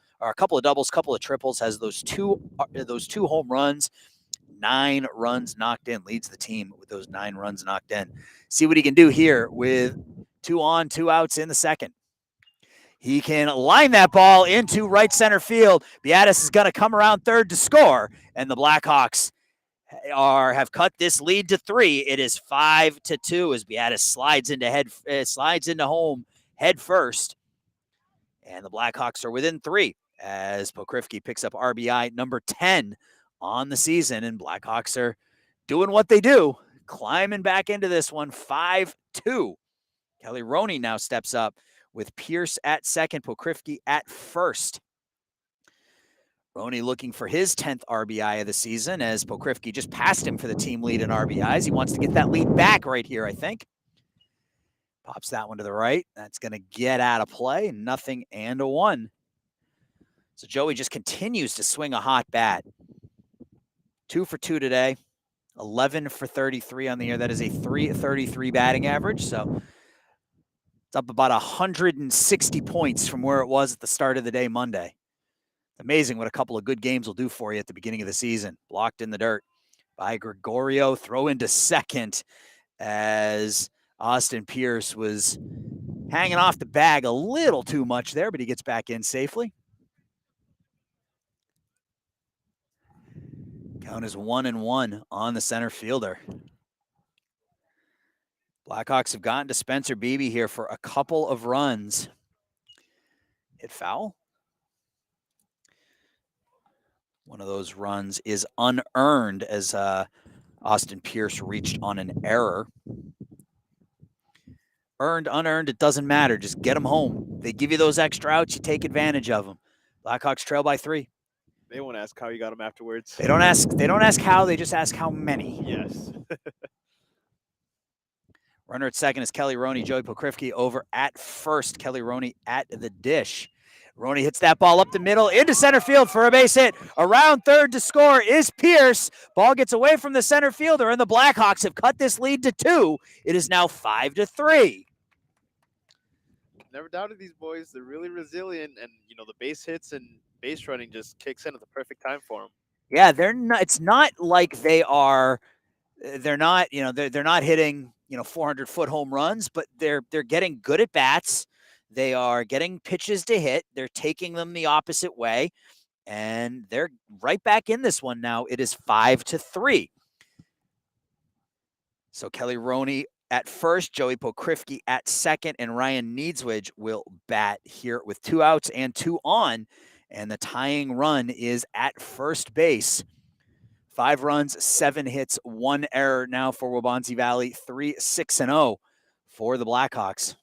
doubles, couple of triples, has those two home runs. 9 runs knocked in, leads the team with those 9 runs knocked in. See what he can do here with 2 on, 2 outs in the second. He can line that ball into right center field. Beatis is going to come around third to score, and the Blackhawks have cut this lead to 3. It is 5-2 as Beatis slides into home head first, and the Blackhawks are within 3 as Pokrivki picks up RBI number 10 on the season, and Blackhawks are doing what they do, climbing back into this one, 5-2. Kelly Roney now steps up with Pierce at second, Pokrivki at first. Roney looking for his 10th RBI of the season as Pokrivki just passed him for the team lead in RBIs. He wants to get that lead back right here, I think. Pops that one to the right. That's going to get out of play. 0-1. So Joey just continues to swing a hot bat. 2 for 2 today, 11 for 33 on the year. That is a .333 batting average. So it's up about 160 points from where it was at the start of the day Monday. Amazing what a couple of good games will do for you at the beginning of the season. Blocked in the dirt by Gregorio. Throw into second as Austin Pierce was hanging off the bag a little too much there, but he gets back in safely. Count is 1-1 on the center fielder. Blackhawks have gotten to Spencer Beebe here for a couple of runs. Hit foul. One of those runs is unearned as Austin Pierce reached on an error. Earned, unearned, it doesn't matter. Just get them home. They give you those extra outs, you take advantage of them. Blackhawks trail by 3. They won't ask how you got them afterwards. They don't ask how, they just ask how many. Yes. Runner at second is Kelly Roney. Joey Pokrivki over at first. Kelly Roney at the dish. Roney hits that ball up the middle into center field for a base hit. Around third to score is Pierce. Ball gets away from the center fielder, and the Blackhawks have cut this lead to 2. It is now 5-3. Never doubted these boys. They're really resilient, and the base hits and base running just kicks in at the perfect time for them. Yeah, they're not. It's not like they are. They're not. They're not hitting 400-foot home runs, but they're getting good at bats. They are getting pitches to hit. They're taking them the opposite way, and they're right back in this one now. It is 5-3. So Kelly Roney at first, Joey Pokrifke at second, and Ryan Needswidge will bat here with 2 outs and 2 on. And the tying run is at first base. 5 runs, 7 hits, 1 error now for Waubonsie Valley, 3-6-0 for the Blackhawks.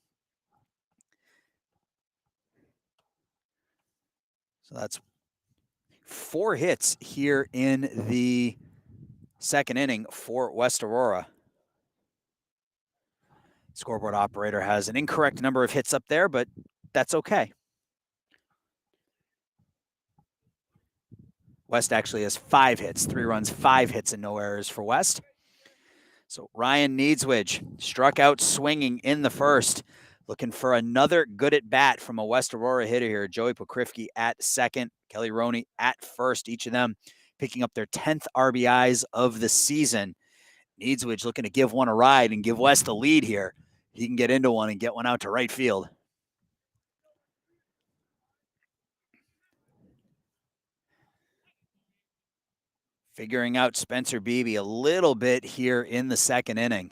So that's 4 hits here in the second inning for West Aurora. Scoreboard operator has an incorrect number of hits up there, but that's okay. West actually has 5 hits, 3 runs, 5 hits, and no errors for West. So Ryan Needswidge struck out swinging in the first. Looking for another good at bat from a West Aurora hitter here. Joey Pokrifke at second, Kelly Roney at first. Each of them picking up their 10th RBIs of the season. Needswidge looking to give one a ride and give West the lead here. He can get into one and get one out to right field. Figuring out Spencer Beebe a little bit here in the second inning.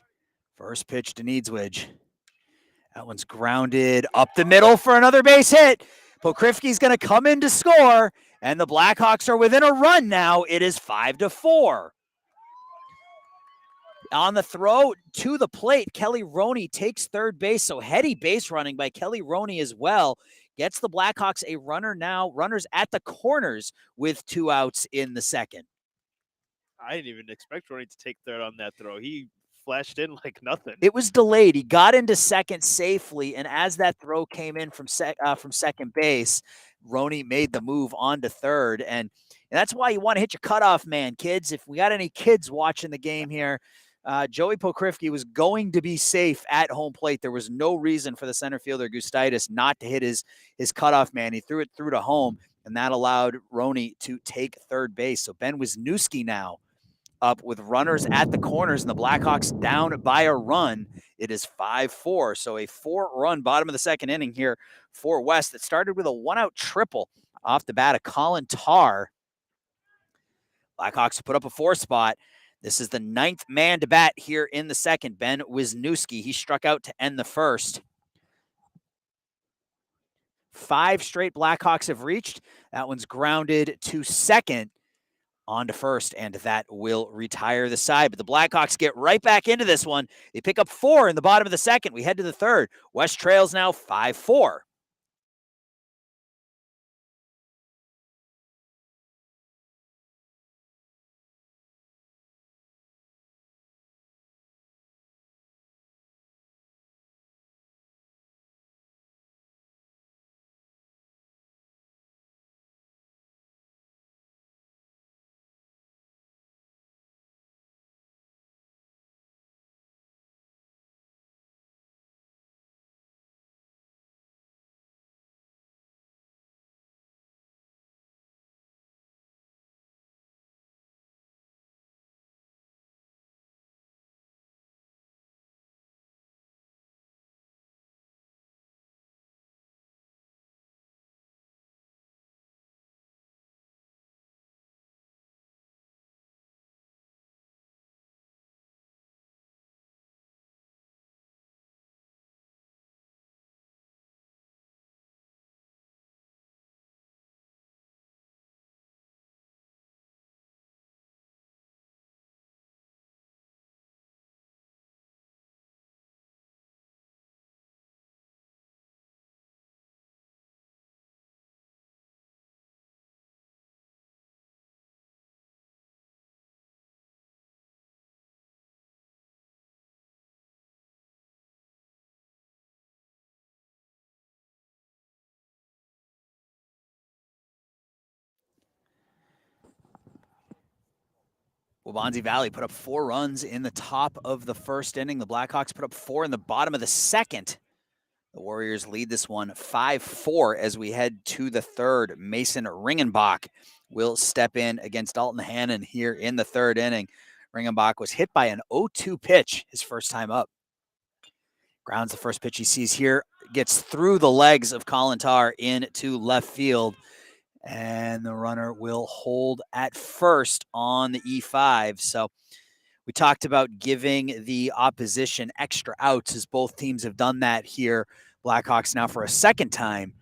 First pitch to Needswidge. That one's grounded up the middle for another base hit. Pokrifke's going to come in to score, and the Blackhawks are within a run now. It is 5-4. On the throw to the plate, Kelly Roney takes third base, so heady base running by Kelly Roney as well. Gets the Blackhawks a runner now, runners at the corners with 2 outs in the second. I didn't even expect Roney to take third on that throw. He flashed in like nothing. It was delayed. He got into second safely, and as that throw came in from second base, Roney made the move on to third, and that's why you want to hit your cutoff man, kids. If we got any kids watching the game here, Joey Pokrifke was going to be safe at home plate. There was no reason for the center fielder Gustaitis not to hit his cutoff man. He threw it through to home, and that allowed Roney to take third base. So Ben Wisniewski now up with runners at the corners, and the Blackhawks down by a run. It is 5-4, so a 4-run bottom of the second inning here for West that started with a 1-out triple off the bat of Colin Tarr. Blackhawks put up a 4 spot. This is the 9th man to bat here in the second, Ben Wisniewski. He struck out to end the first. 5 straight Blackhawks have reached. That one's grounded to second. On to first, and that will retire the side. But the Blackhawks get right back into this one. They pick up 4 in the bottom of the second. We head to the third. West trails now 5-4. Waubonsie Valley put up 4 runs in the top of the first inning. The Blackhawks put up 4 in the bottom of the second. The Warriors lead this one 5-4 as we head to the third. Mason Ringenbach will step in against Dalton Hannon here in the third inning. Ringenbach was hit by an 0-2 pitch his first time up. Grounds the first pitch he sees here, gets through the legs of Colin Tarr into left field. And the runner will hold at first on the E5. So we talked about giving the opposition extra outs as both teams have done that here. Blackhawks now for a second time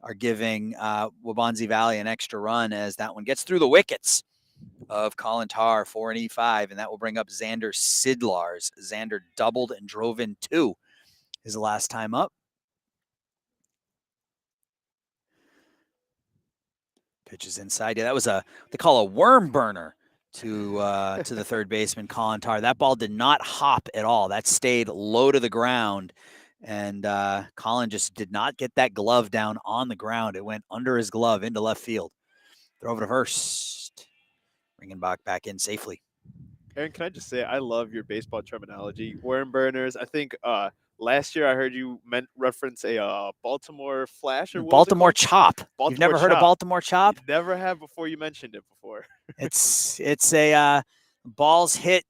are giving Waubonsie Valley an extra run as that one gets through the wickets of Colin Tarr for an E5, and that will bring up Xander Sidlars. Xander doubled and drove in 2 his last time up. Pitches inside. Yeah, that was they call a worm burner to the third baseman, Colin Tarr. That ball did not hop at all. That stayed low to the ground. And Colin just did not get that glove down on the ground. It went under his glove into left field. Throw over to first. Ringenbach back in safely. Aaron, can I just say, I love your baseball terminology. Worm burners. I think last year I heard you reference a Baltimore Flash or Baltimore Chop. Baltimore You've never Chop. heard of Baltimore Chop? Never have before you mentioned it before. It's a balls hit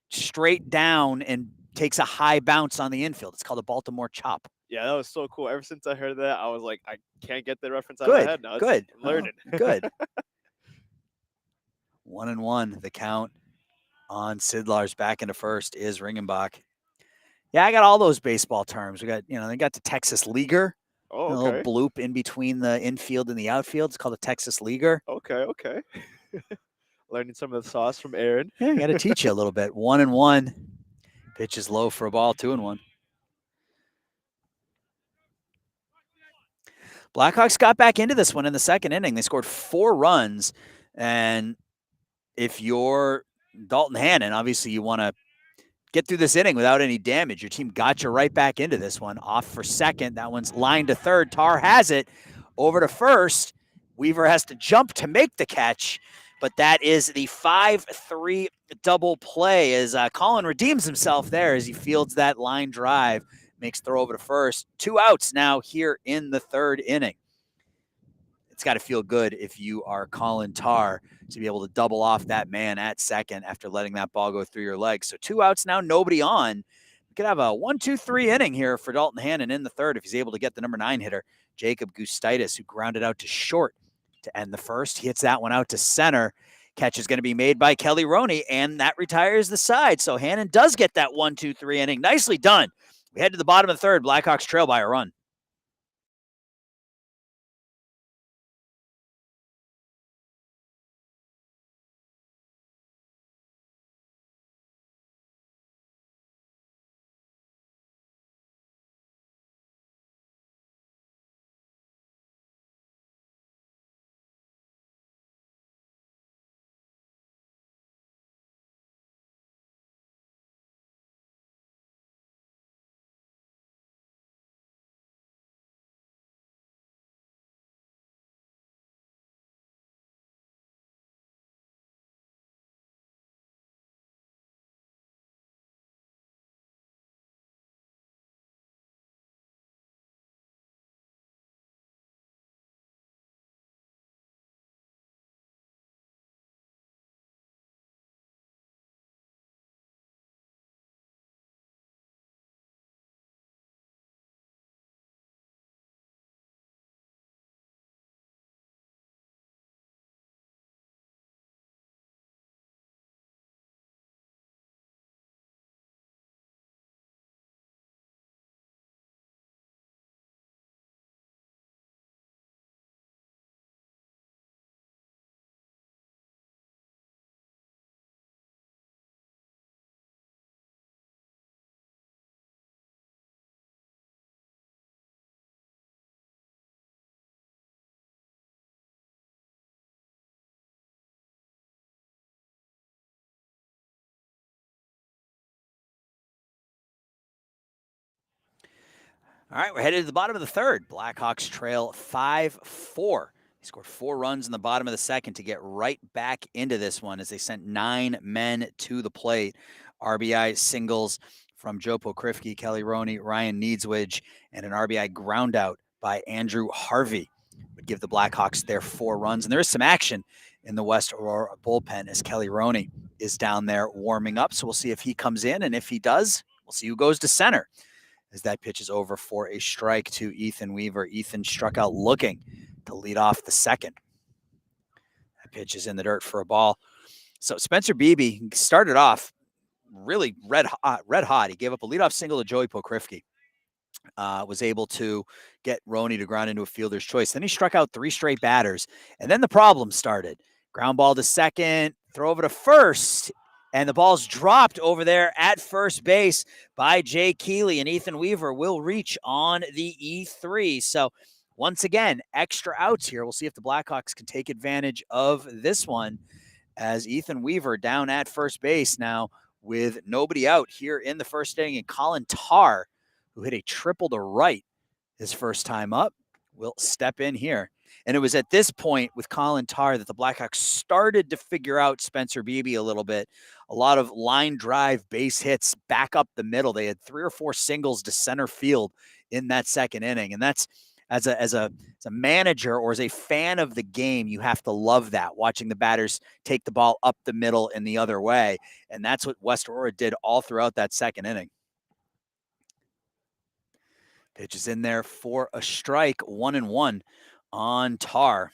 straight down and takes a high bounce on the infield. It's called a Baltimore Chop. Yeah, that was so cool. Ever since I heard that, I was like, I can't get the reference out Good, of my head now. Good. I'm learning. Oh, good. 1-1, the count on Sidlars. Back into first is Ringenbach. Yeah, I got all those baseball terms. We got, they got the Texas Leaguer. Oh, okay. A little bloop in between the infield and the outfield. It's called a Texas Leaguer. Okay. Learning some of the sauce from Aaron. Yeah, I got to teach you a little bit. 1-1. Pitch is low for a ball. 2-1. Blackhawks got back into this one in the second inning. They scored 4 runs. And if you're Dalton Hannon, obviously you want to get through this inning without any damage. Your team got you right back into this one. Off for second. That one's lined to third. Tarr has it. Over to first. Weaver has to jump to make the catch. But that is the 5-3 double play as Colin redeems himself there as he fields that line drive. Makes throw over to first. 2 outs now here in the third inning. It's got to feel good if you are Colin Tarr to be able to double off that man at second after letting that ball go through your legs. So 2 outs now, nobody on. We could have a 1-2-3 inning here for Dalton Hannon in the third if he's able to get the number 9 hitter, Jacob Gustaitis, who grounded out to short to end the first. He hits that one out to center. Catch is going to be made by Kelly Roney, and that retires the side. So Hannon does get that 1-2-3 inning. Nicely done. We head to the bottom of the third. Blackhawks trail by a run. All right, we're headed to the bottom of the third. Blackhawks trail 5-4. scored 4 runs in the bottom of the second to get right back into this one as they sent 9 men to the plate. RBI singles from Joe Pokrifke, Kelly Roney, Ryan Needswidge, and an RBI groundout by Andrew Harvey would give the Blackhawks their 4 runs. And there is some action in the West Aurora bullpen as Kelly Roney is down there warming up. So we'll see if he comes in, and if he does, we'll see who goes to center as that pitch is over for a strike to Ethan Weaver. Ethan struck out looking to lead off the second. That pitch is in the dirt for a ball. So Spencer Beebe started off really red hot. He gave up a leadoff single to Joey Pokrifke. Was able to get Roney to ground into a fielder's choice. Then he struck out 3 straight batters, and then the problem started. Ground ball to second, throw over to first, and the ball's dropped over there at first base by Jay Keeley, and Ethan Weaver will reach on the E3. So once again, extra outs here. We'll see if the Blackhawks can take advantage of this one as Ethan Weaver down at first base now with nobody out here in the first inning, and Colin Tarr, who hit a triple to right his first time up, will step in here. And it was at this point with Colin Tarr that the Blackhawks started to figure out Spencer Beebe a little bit. A lot of line drive base hits back up the middle. They had 3 or 4 singles to center field in that second inning. And that's as a manager or as a fan of the game, you have to love that, watching the batters take the ball up the middle and the other way. And that's what West Aurora did all throughout that second inning. Pitch is in there for a strike, 1-1 on Tarr.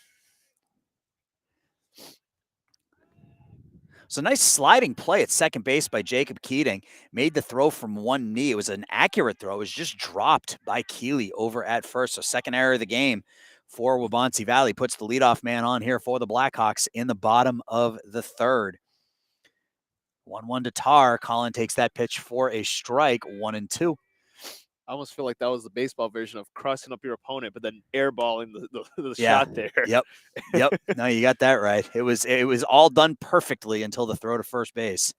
So nice sliding play at second base by Jacob Keating. Made the throw from one knee. It was an accurate throw. It was just dropped by Keeley over at first. So second error of the game for Waubonsie Valley. Puts the leadoff man on here for the Blackhawks in the bottom of the third. 1-1 to Tarr. Colin takes that pitch for a strike, 1-2. I almost feel like that was the baseball version of crossing up your opponent, but then airballing the Yeah. shot there. Yep. No, you got that right. It was all done perfectly until the throw to first base.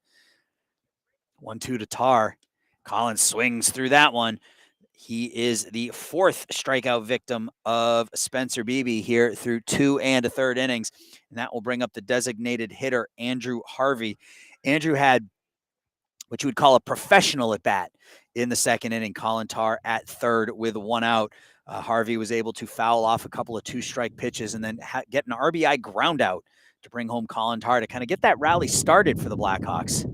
1-2 to Tarr. Collins swings through that one. He is the 4th strikeout victim of Spencer Beebe here through 2 1/3 innings, and that will bring up the designated hitter, Andrew Harvey. Andrew had what you would call a professional at bat in the second inning. Colin Tarr at third with 1 out. Harvey was able to foul off a couple of 2-strike pitches and then get an RBI ground out to bring home Colin Tarr to kind of get that rally started for the Blackhawks.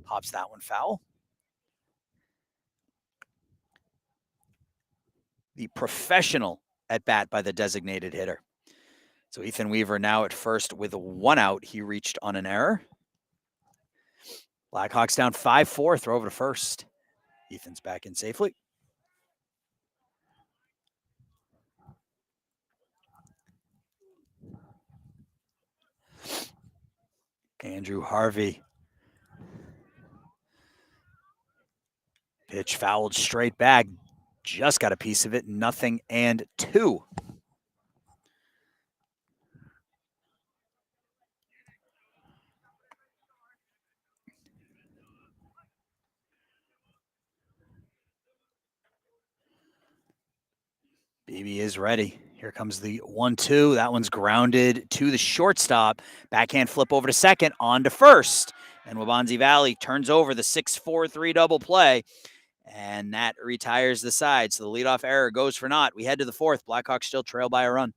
Pops that one foul. The professional at bat by the designated hitter. So Ethan Weaver now at first with 1 out. He reached on an error. Blackhawks down 5-4, throw over to first. Ethan's back in safely. Andrew Harvey. Pitch fouled straight back. Just got a piece of it. 0-2. Beebe is ready. Here comes the 1-2. That one's grounded to the shortstop. Backhand flip over to second, on to first. And Waubonsie Valley turns over the 6-4-3 double play. And that retires the side. So the leadoff error goes for naught. We head to the 4th. Blackhawks still trail by a run.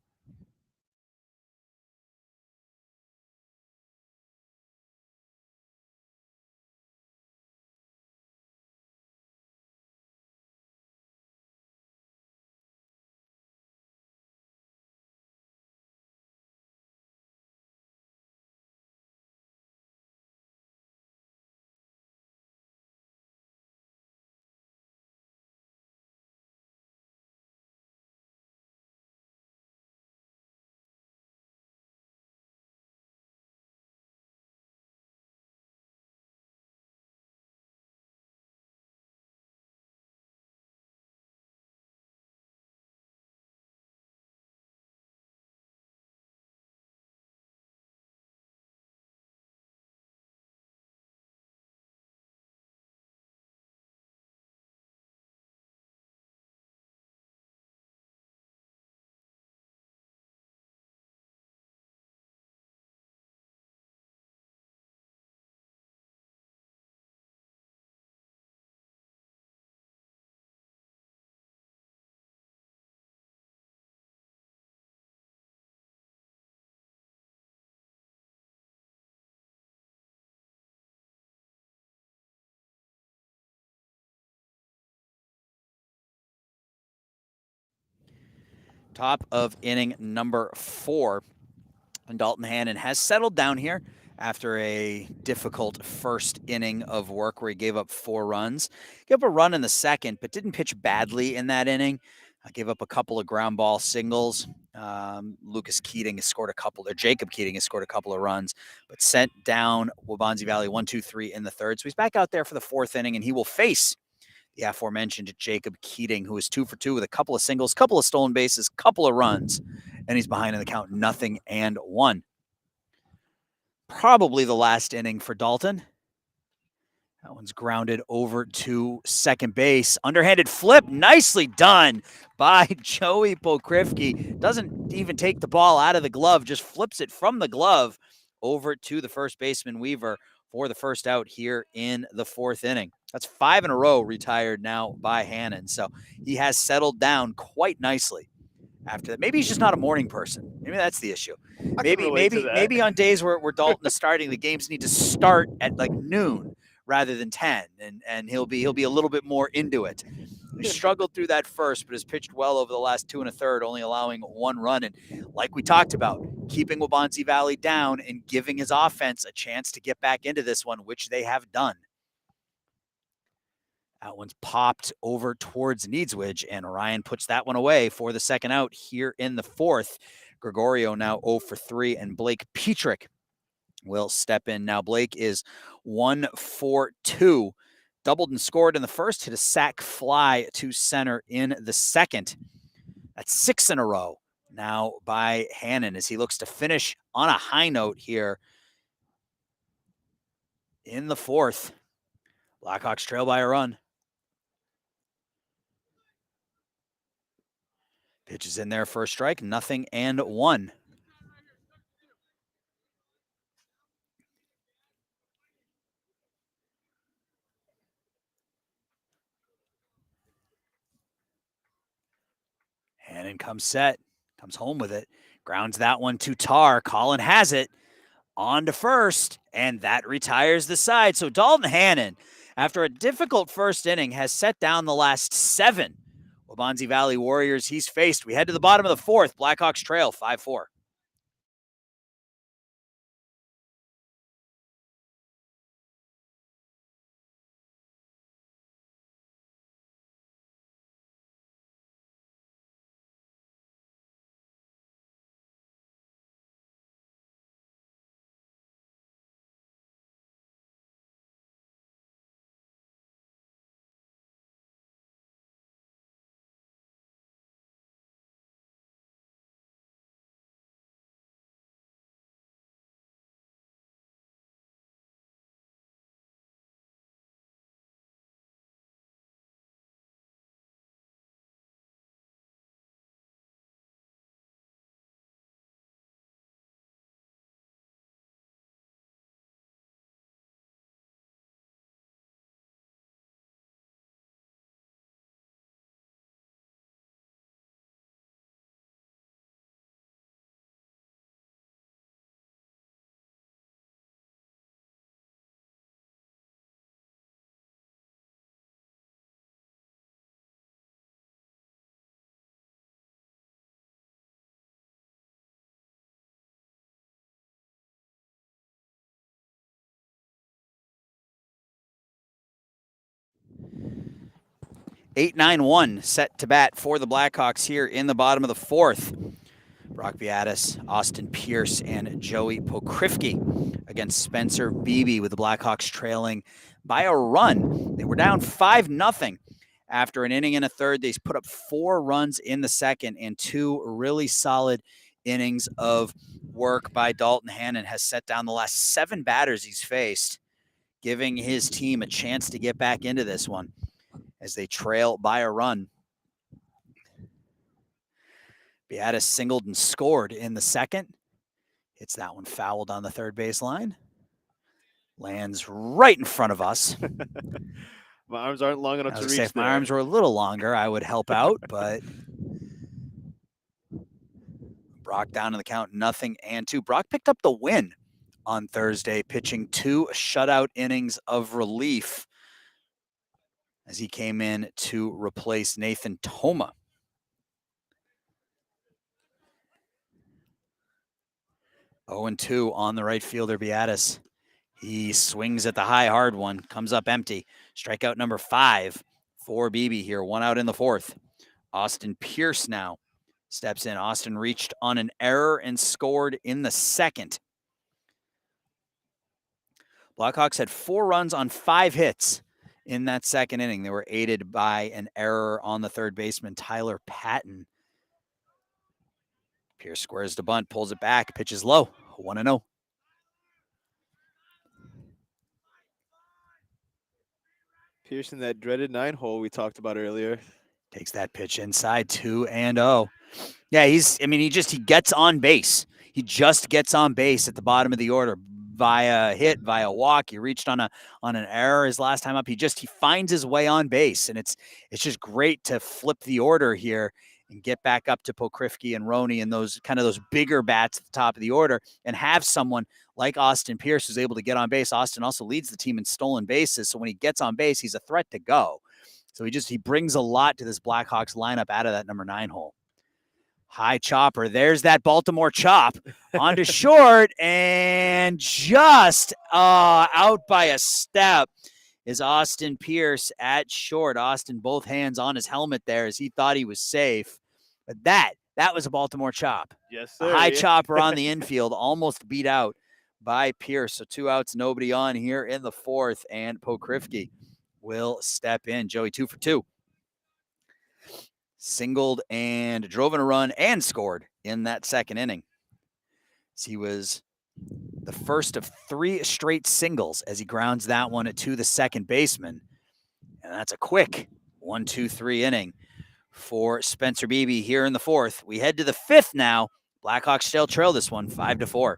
Top of inning number 4. And Dalton Hannon has settled down here after a difficult first inning of work where he gave up 4 runs. Gave up a run in the second, but didn't pitch badly in that inning. Gave up a couple of ground ball singles. Lucas Keating has scored a couple, or Jacob Keating has scored a couple of runs, but sent down Waubonsie Valley 1-2-3 in the third. So he's back out there for the 4th inning, and he will face the aforementioned Jacob Keating, who is 2 for 2 with a couple of singles, couple of stolen bases, couple of runs, and he's behind in the count 0-1. Probably the last inning for Dalton. That one's grounded over to second base. Underhanded flip, nicely done by Joey Pokrifke. Doesn't even take the ball out of the glove, just flips it from the glove over to the first baseman Weaver for the first out here in the 4th inning. That's 5 in a row retired now by Hannon. So he has settled down quite nicely after that. Maybe he's just not a morning person. Maybe that's the issue. Maybe on days where Dalton is starting, the games need to start at like noon rather than 10, and he'll be a little bit more into it. He struggled through that first, but has pitched well over the last 2 1/3, only allowing 1 run. And like we talked about, keeping Waubonsie Valley down and giving his offense a chance to get back into this one, which they have done. That one's popped over towards Needswidge, and Orion puts that one away for the second out here in the 4th. Gregorio now 0 for 3, and Blake Petrick will step in. Now Blake is 1 for 2. Doubled and scored in the first, hit a sac fly to center in the second. That's 6 in a row now by Hannon as he looks to finish on a high note here in the 4th. Blackhawks trail by a run. Pitch is in there for a strike, 0-1. Hannon comes set, comes home with it, grounds that one to Tar. Colin has it on to first, and that retires the side. So Dalton Hannon, after a difficult first inning, has set down the last 7 Waubonsie Valley Warriors he's faced. We head to the bottom of the 4th. Blackhawks trail 5-4. Eight, 9-1 set to bat for the Blackhawks here in the bottom of the 4th. Brock Beatis, Austin Pierce, and Joey Pokrifke against Spencer Beebe with the Blackhawks trailing by a run. They were down 5-0 after an inning and a third. They put up 4 runs in the second, and 2 really solid innings of work by Dalton Hannon has set down the last 7 batters he's faced, giving his team a chance to get back into this one as they trail by a run. Beatis singled and scored in the second. Hits that one fouled on the third base line. Lands right in front of us. My arms aren't long enough to reach. If my arms were a little longer, I would help out, but Brock down in the count 0-2. Brock picked up the win on Thursday, pitching 2 shutout innings of relief as he came in to replace Nathan Toma. 0-2 on the right fielder, Beatis. He swings at the high, hard one, comes up empty. Strikeout number 5 for Beebe here, 1 out in the 4th. Austin Pierce now steps in. Austin reached on an error and scored in the 2nd. Blackhawks had 4 runs on 5 hits in that 2nd inning. They were aided by an error on the 3rd baseman, Tyler Patton. Pierce squares the bunt, pulls it back, pitches low, 1-0. Pierce in that dreaded 9-hole we talked about earlier. Takes that pitch inside, 2-0. Yeah, he gets on base. He just gets on base at the bottom of the order via hit, via walk. He reached on an error his last time up. He finds his way on base, and it's just great to flip the order here and get back up to Pokrifke and Roney and those bigger bats at the top of the order, and have someone like Austin Pierce who's able to get on base. Austin also leads the team in stolen bases, so when he gets on base, he's a threat to go. So he brings a lot to this Blackhawks lineup out of that number 9 hole. High chopper. There's that Baltimore chop onto short, and just out by a step is Austin Pierce at short. Austin, both hands on his helmet there as he thought he was safe. But that was a Baltimore chop. Yes, sir. A high chopper on the infield, almost beat out by Pierce. So 2 outs, nobody on here in the 4th, and Pokrifke will step in. Joey 2 for 2. Singled and drove in a run and scored in that 2nd inning. So he was the first of 3 straight singles as he grounds that one to the 2nd baseman. And that's a quick 1-2-3 inning for Spencer Beebe here in the 4th. We head to the 5th now. Blackhawks still trail this one 5-4.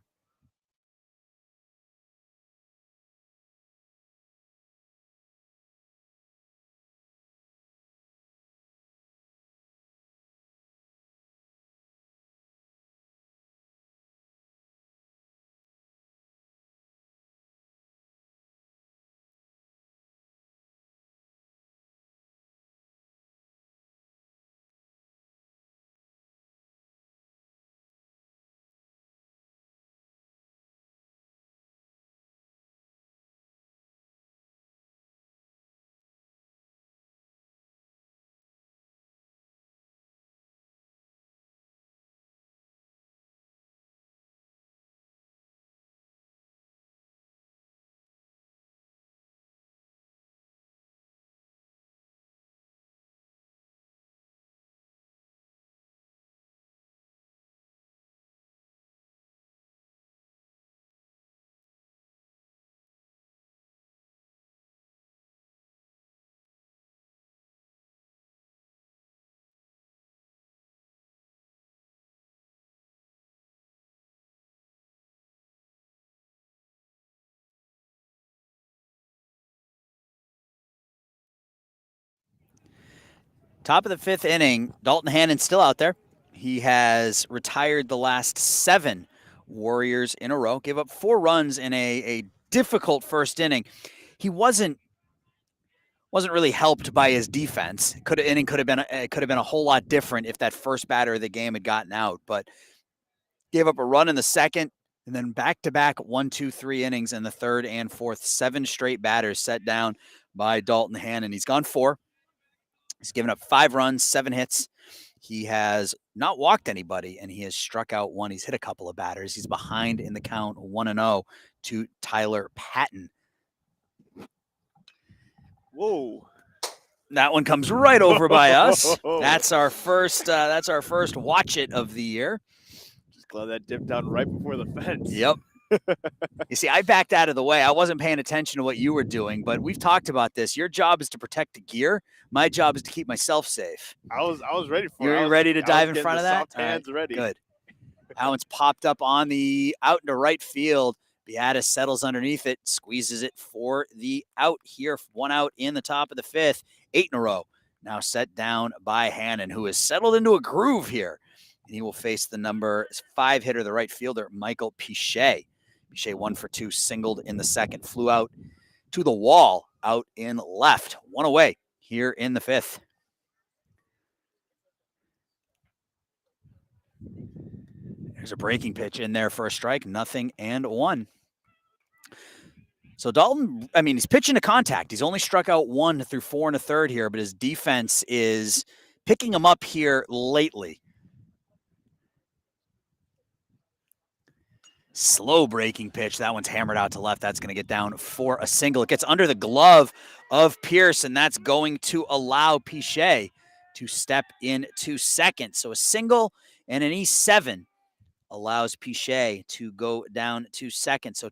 Top of the 5th inning, Dalton Hannon still out there. He has retired the last 7 Warriors in a row. Gave up 4 runs in a difficult first inning. He wasn't really helped by his defense. Inning could have been a whole lot different if that first batter of the game had gotten out. But gave up a run in the 2nd, and then back-to-back 1-2-3 innings in the 3rd and 4th. 7 straight batters set down by Dalton Hannon. He's gone 4. He's given up 5 runs, 7 hits. He has not walked anybody, and he has struck out 1. He's hit a couple of batters. He's behind in the count 1-0 to Tyler Patton. Whoa. That one comes right over by us. That's our first watch it of the year. Just glad that dipped down right before the fence. Yep. You see, I backed out of the way. I wasn't paying attention to what you were doing, but we've talked about this. Your job is to protect the gear. My job is to keep myself safe. I was ready for it. You're ready to dive in front of that? Soft hands ready. Good. That one's popped up on the out into right field. Beatis settles underneath it, squeezes it for the out here. 1 out in the top of the 5th. 8 in a row. Now set down by Hannon, who has settled into a groove here. And he will face the number 5 hitter, the right fielder, Michael Pichet. Pichet 1 for 2, singled in the 2nd. Flew out to the wall, out in left. 1 away here in the 5th. There's a breaking pitch in there for a strike, 0-1. So Dalton, I mean, he's pitching to contact. He's only struck out 1 through 4 1/3 here, but his defense is picking him up here lately. Slow breaking pitch. That one's hammered out to left. That's going to get down for a single. It gets under the glove of Pierce, and that's going to allow Pichet to step into second. So a single and an E7 allows Pichet to go down to second. So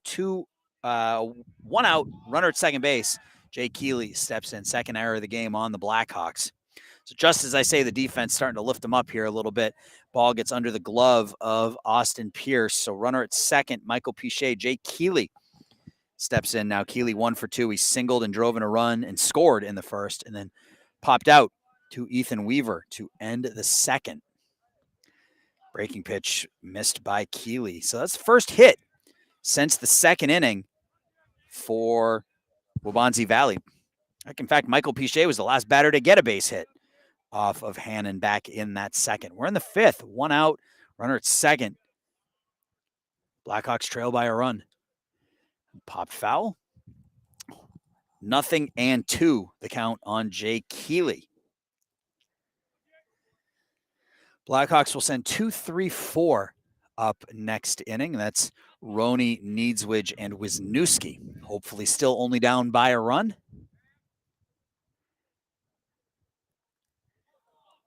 1 out, runner at second base. Jay Keeley steps in, second error of the game on the Blackhawks. So just as I say, the defense starting to lift him up here a little bit. Ball gets under the glove of Austin Pierce. So runner at second, Michael Pichet. Jay Keeley steps in now. Keeley 1 for 2. He singled and drove in a run and scored in the first, and then popped out to Ethan Weaver to end the second. Breaking pitch missed by Keeley. So that's the first hit since the second inning for Waubonsie Valley. In fact, Michael Pichet was the last batter to get a base hit off of Hannon back in that second. We're in the fifth, 1 out, runner at second. Blackhawks trail by a run. Popped foul. 0-2, the count on Jay Keeley. Blackhawks will send 2, 3, 4 up next inning. That's Roney, Needswidge, and Wisniewski. Hopefully still only down by a run.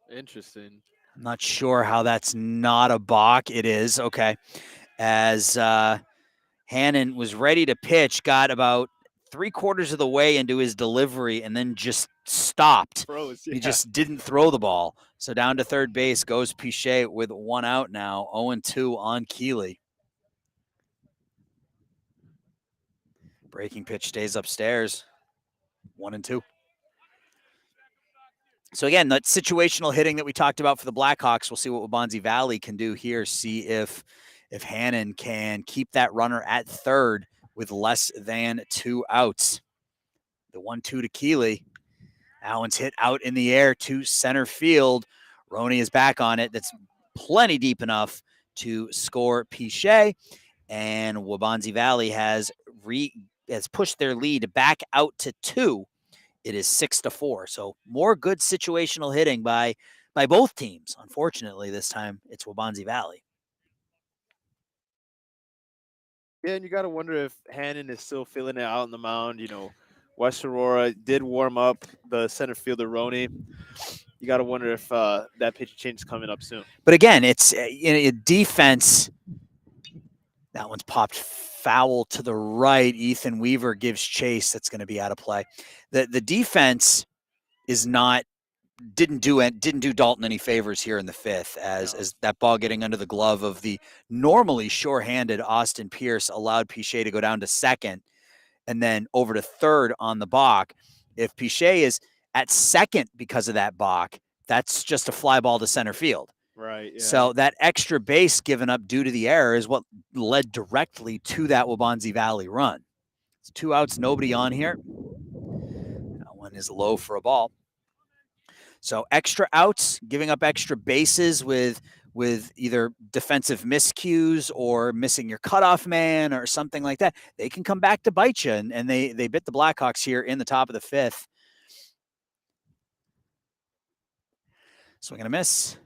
Interesting. I'm not sure how that's not a balk. It is. Okay. As Hannon was ready to pitch, got about 3/4 of the way into his delivery, and then just stopped. Froze, yeah. He just didn't throw the ball. So down to third base goes Pichet with 1 out now, 0-2 on Keeley. Breaking pitch stays upstairs, 1-2. So again, that situational hitting that we talked about for the Blackhawks, we'll see what Waubonsie Valley can do here. See if Hannon can keep that runner at third with less than 2 outs. The 1-2 to Keeley. That one's hit out in the air to center field. Roney is back on it. That's plenty deep enough to score Pichet. And Waubonsie Valley has pushed their lead back out to 2. It is 6-4. So more good situational hitting by both teams. Unfortunately, this time it's Waubonsie Valley. Yeah, and you got to wonder if Hannon is still feeling it out on the mound. You know, West Aurora did warm up the center fielder Roney. You got to wonder if that pitch change is coming up soon. But again, it's defense. That one's popped foul to the right. Ethan Weaver gives chase. That's going to be out of play. The defense is didn't do Dalton any favors here in the fifth, as that ball getting under the glove of the normally sure-handed Austin Pierce allowed Pichet to go down to second and then over to third on the balk. If Pichet is at second because of that balk, that's just a fly ball to center field. Right. Yeah. So that extra base given up due to the error is what led directly to that Waubonsie Valley run. It's 2 outs, nobody on here. That one is low for a ball. So extra outs, giving up extra bases with either defensive miscues or missing your cutoff man or something like that. They can come back to bite you, and they bit the Blackhawks here in the top of the fifth. Swing and a miss.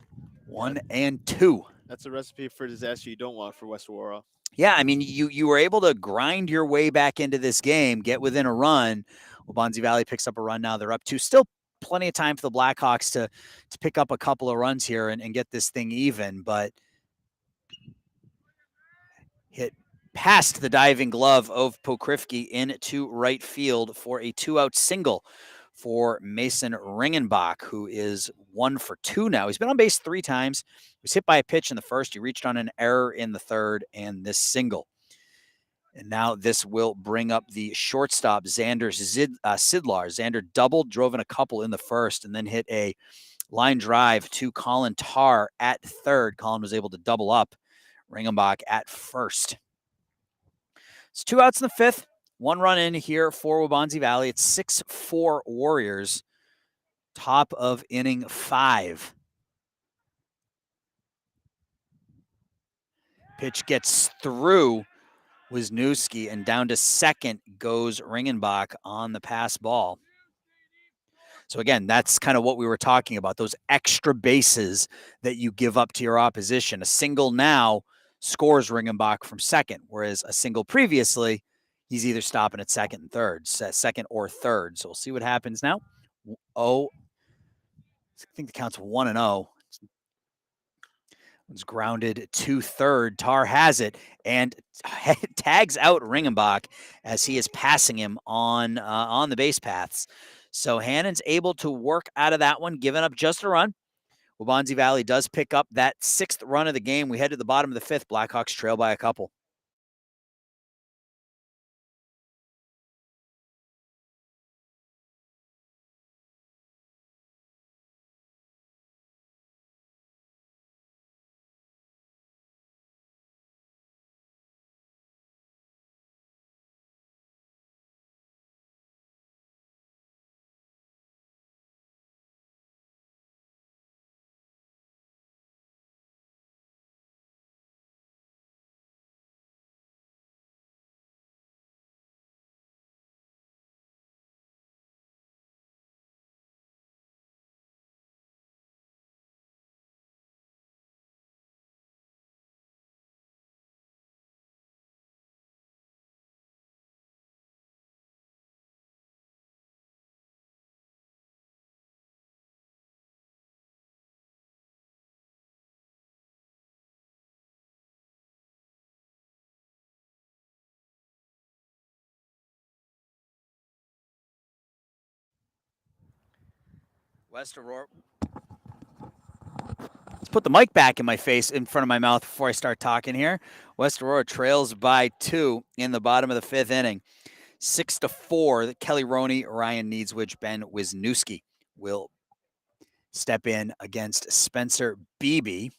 1-2. That's a recipe for disaster you don't want for West Aurora. Yeah, I mean, you were able to grind your way back into this game, get within a run. Waubonsie Valley picks up a run now. They're up 2. Still plenty of time for the Blackhawks to pick up a couple of runs here and get this thing even, but hit past the diving glove of Pokrifke into right field for a 2-out single for Mason Ringenbach, who is 1 for 2 now. He's been on base 3 times. He was hit by a pitch in the first. He reached on an error in the third, and this single. And now this will bring up the shortstop, Xander Sidlar. Xander doubled, drove in a couple in the first, and then hit a line drive to Colin Tarr at third. Colin was able to double up Ringenbach at first. It's 2 outs in the fifth. 1 run in here for Waubonsie Valley. It's 6-4 Warriors. Top of inning 5. Pitch gets through Wisniewski, and down to second goes Ringenbach on the pass ball. So again, that's kind of what we were talking about, those extra bases that you give up to your opposition. A single now scores Ringenbach from second, whereas a single previously, he's either stopping at second and third, second or third. So we'll see what happens now. I think the count's 1-0. It's grounded to third. Tar has it and tags out Ringenbach as he is passing him on the base paths. So Hannon's able to work out of that one, giving up just a run. Waubonsie Valley does pick up that 6th run of the game. We head to the bottom of the 5th. Blackhawks trail by a couple. West Aurora. Let's put the mic back in my face, in front of my mouth before I start talking here. West Aurora trails by 2 in the bottom of the 5th inning. 6-4. Kelly Roney, Ryan Needswich, Ben Wisniewski will step in against Spencer Beebe.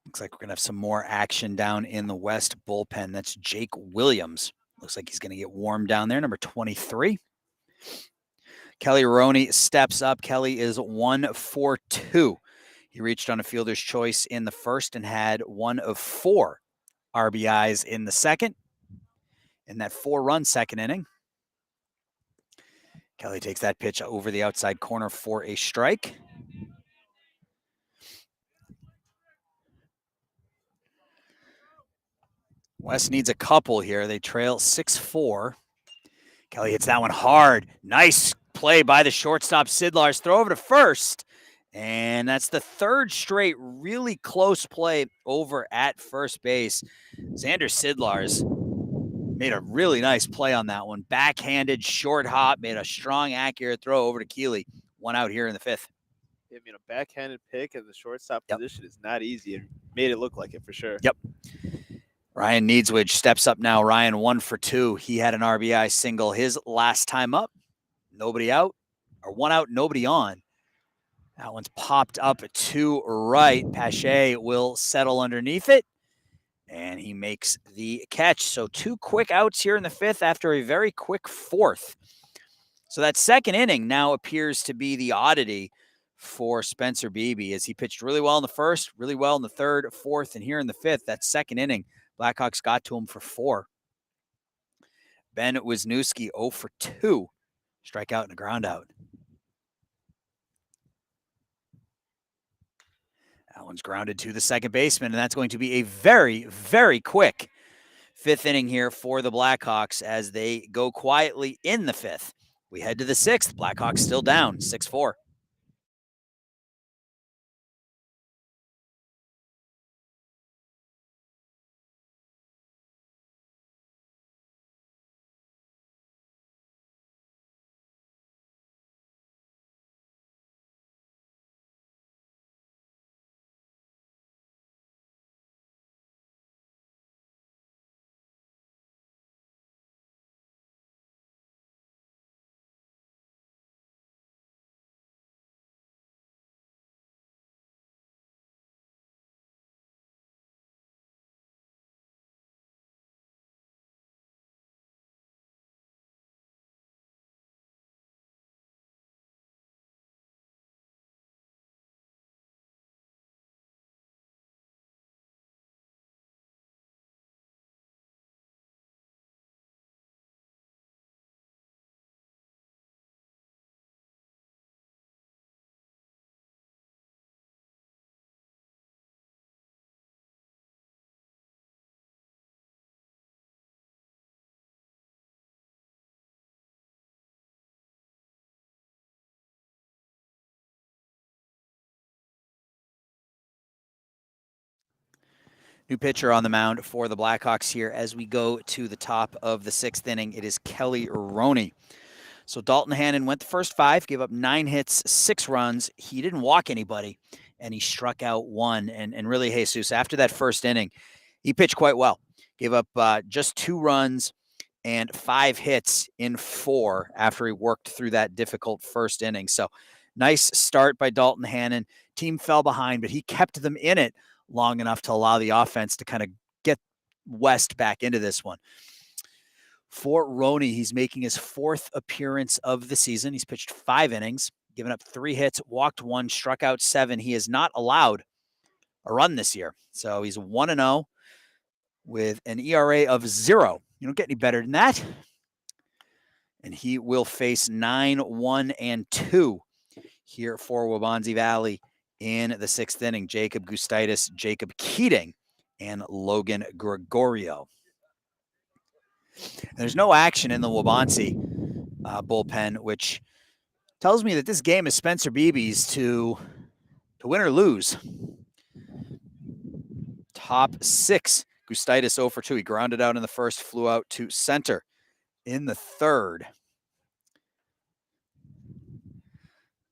Looks like we're going to have some more action down in the West bullpen. That's Jake Williams. Looks like he's going to get warm down there, number 23. Kelly Roney steps up. Kelly is 1 for 2. He reached on a fielder's choice in the first and had 1 of 4 RBIs in the second, in that 4-run second inning. Kelly takes that pitch over the outside corner for a strike. West needs a couple here. They trail 6-4. Kelly hits that one hard. Nice play by the shortstop, Sidlars. Throw over to first. And that's the 3rd straight really close play over at first base. Xander Sidlars made a really nice play on that one. Backhanded, short hop, made a strong, accurate throw over to Keeley. 1 out here in the 5th. I mean, a backhanded pick at the shortstop position is not easy, and made it look like it for sure. Yep. Ryan Needswich steps up now. Ryan 1 for 2. He had an RBI single his last time up. Nobody out, or 1 out, nobody on. That one's popped up to right. Pache will settle underneath it, and he makes the catch. So 2 quick outs here in the 5th after a very quick 4th. So that second inning now appears to be the oddity for Spencer Beebe, as he pitched really well in the first, really well in the 3rd, 4th, and here in the 5th. That second inning, Blackhawks got to him for 4. Ben Wisniewski 0 for 2. Strikeout and a ground out. That one's grounded to the second baseman, and that's going to be a very, very quick 5th inning here for the Blackhawks as they go quietly in the 5th. We head to the 6th. Blackhawks still down 6-4. New pitcher on the mound for the Blackhawks here as we go to the top of the 6th inning. It is Kelly Roney. So Dalton Hannon went the first 5, gave up 9 hits, 6 runs. He didn't walk anybody, and he struck out 1. And really, Jesus, after that first inning, he pitched quite well. Gave up just 2 runs and 5 hits in 4 after he worked through that difficult first inning. So nice start by Dalton Hannon. Team fell behind, but he kept them in it long enough to allow the offense to kind of get West back into this one. For Roney, he's making his 4th appearance of the season. He's pitched 5 innings, given up 3 hits, walked 1, struck out 7. He has not allowed a run this year. So he's 1-0 with an ERA of 0. You don't get any better than that. And he will face 9-1-2 here for Waubonsie Valley in the 6th inning. Jacob Gustaitis, Jacob Keating, and Logan Gregorio. There's no action in the Waubonsie bullpen, which tells me that this game is Spencer Beebe's to win or lose. Top 6, Gustaitis 0 for 2. He grounded out in the first, flew out to center in the third.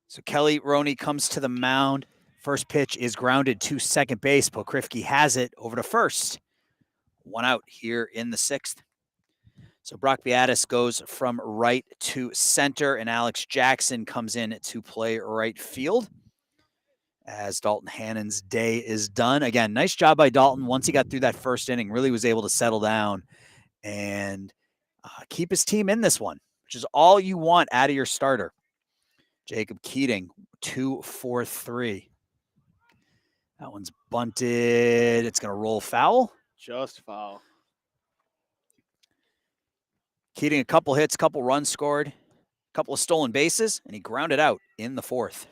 So Kelly Roney comes to the mound. First pitch is grounded to second base. Pokrifke has it over to first. 1 out here in the 6th. So Brock Beatis goes from right to center, and Alex Jackson comes in to play right field as Dalton Hannon's day is done. Again, nice job by Dalton. Once he got through that first inning, really was able to settle down and keep his team in this one, which is all you want out of your starter. Jacob Keating, 2 for 3. That one's bunted. It's going to roll foul. Just foul. Keating, a couple hits, couple runs scored, a couple of stolen bases, and he grounded out in the 4th.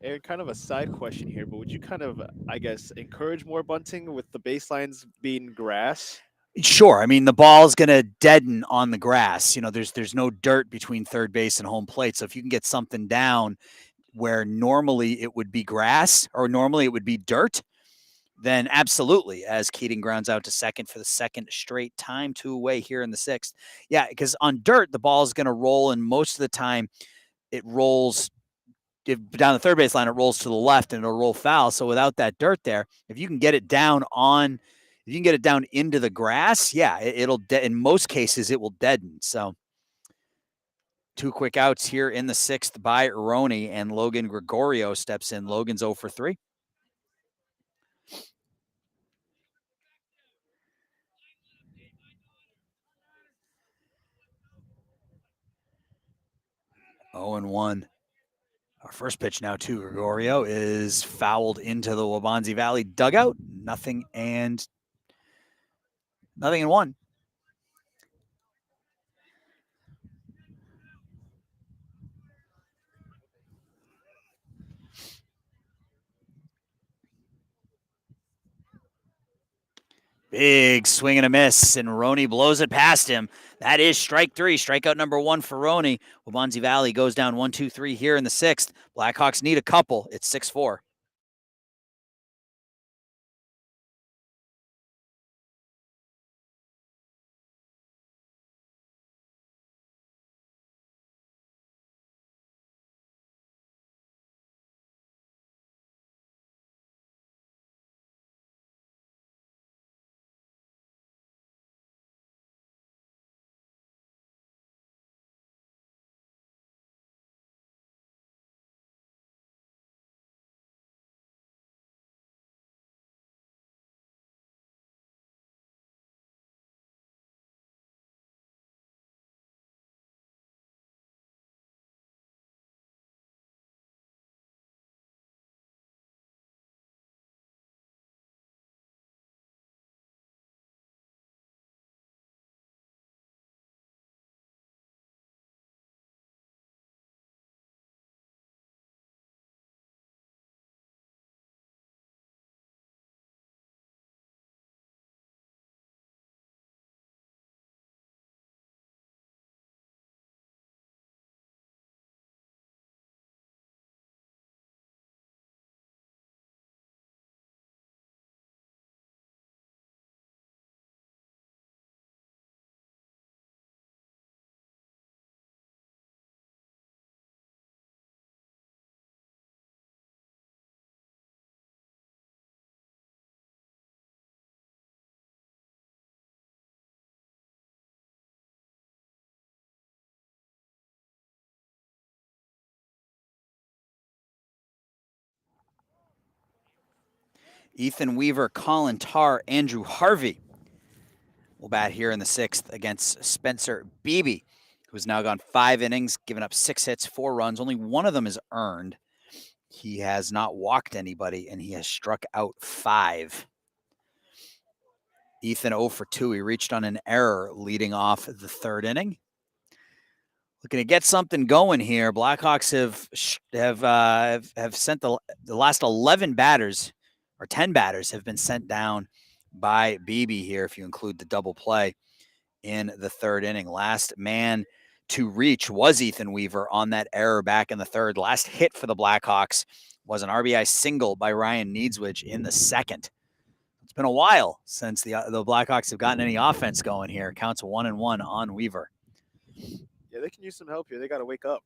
And kind of a side question here, but would you kind of, I guess, encourage more bunting with the baselines being grass? Sure. I mean, the ball's going to deaden on the grass. You know, there's no dirt between third base and home plate. So if you can get something down where normally it would be grass or normally it would be dirt, then absolutely, as Keating grounds out to second for the 2nd straight time, 2 away here in the 6th. Yeah, because on dirt, the ball is going to roll, and most of the time it rolls down the third base line, it rolls to the left and it'll roll foul. So without that dirt there, if you can get it down into the grass, yeah, it'll in most cases it will deaden. So 2 quick outs here in the 6th by Roney, and Logan Gregorio steps in. Logan's 0 for 3. Oh and 1. Our first pitch now to Gregorio is fouled into the Waubonsie Valley dugout. Nothing and 1. Big swing and a miss, and Roney blows it past him. That is strike 3, strikeout number 1 for Roney. Waubonsie Valley goes down 1-2-3 here in the 6th. Blackhawks need a couple. It's 6-4. Ethan Weaver, Colin Tarr, Andrew Harvey will bat here in the 6th against Spencer Beebe, who's now gone 5 innings, given up 6 hits, 4 runs. Only one of them is earned. He has not walked anybody, and he has struck out 5. Ethan 0 for 2. He reached on an error leading off the 3rd inning. Looking to get something going here. Blackhawks have sent the last 11 batters, or 10 batters, have been sent down by Beebe here, if you include the double play in the 3rd inning. Last man to reach was Ethan Weaver on that error back in the 3rd. Last hit for the Blackhawks was an RBI single by Ryan Needswich in the 2nd. It's been a while since the Blackhawks have gotten any offense going here. Counts 1-1 on Weaver. Yeah, they can use some help here. They got to wake up.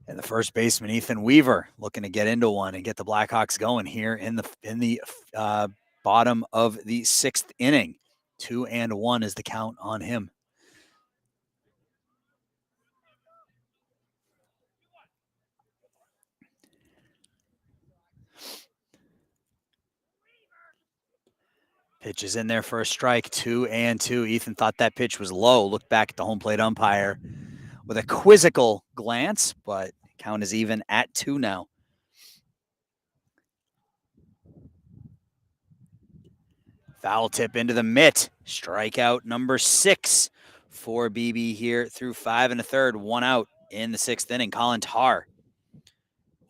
And the first baseman, Ethan Weaver, looking to get into one and get the Blackhawks going here in the bottom of the 6th inning. 2-1 is the count on him. Pitch is in there for a strike, 2-2. Ethan thought that pitch was low, looked back at the home plate umpire with a quizzical glance, but count is even at 2 now. Foul tip into the mitt. Strikeout number 6 for Beebe here through 5 1/3. 1 out in the 6th inning. Colin Tarr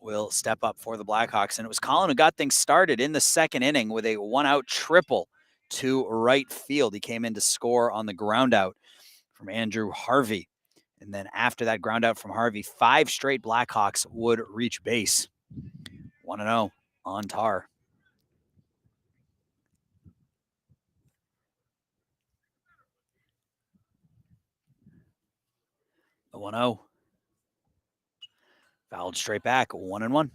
will step up for the Blackhawks. And it was Colin who got things started in the 2nd inning with a 1-out triple to right field. He came in to score on the ground out from Andrew Harvey. And then after that ground out from Harvey, 5 straight Blackhawks would reach base. 1-0 on Tarr. The 1-0. Fouled straight back, 1-1.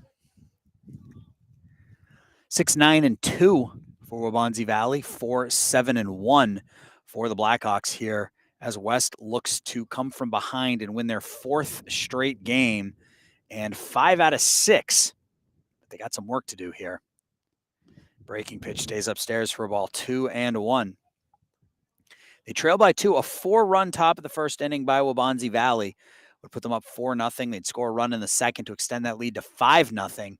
6-9-2 for Waubonsie Valley, 4-7-1 for the Blackhawks here as West looks to come from behind and win their 4th straight game and 5 out of 6. But they got some work to do here. Breaking pitch stays upstairs for a ball, 2-1. They trail by 2, a 4-run top of the 1st inning by Waubonsie Valley would put them up 4-0. They'd score a run in the 2nd to extend that lead to 5-0.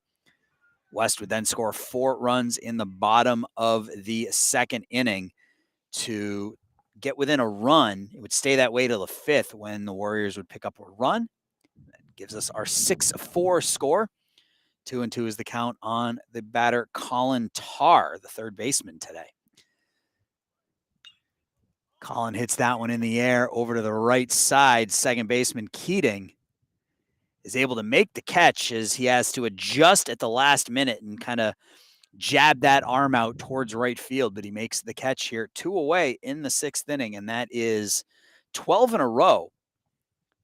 West would then score 4 runs in the bottom of the 2nd inning to get within a run. It would stay that way till the 5th when the Warriors would pick up a run. That gives us our 6-4 score. 2-2 is the count on the batter Colin Tarr, the 3rd baseman today. Colin hits that one in the air over to the right side. 2nd baseman Keating is able to make the catch as he has to adjust at the last minute and kind of jab that arm out towards right field, but he makes the catch here. 2 away in the 6th inning, and that is 12 in a row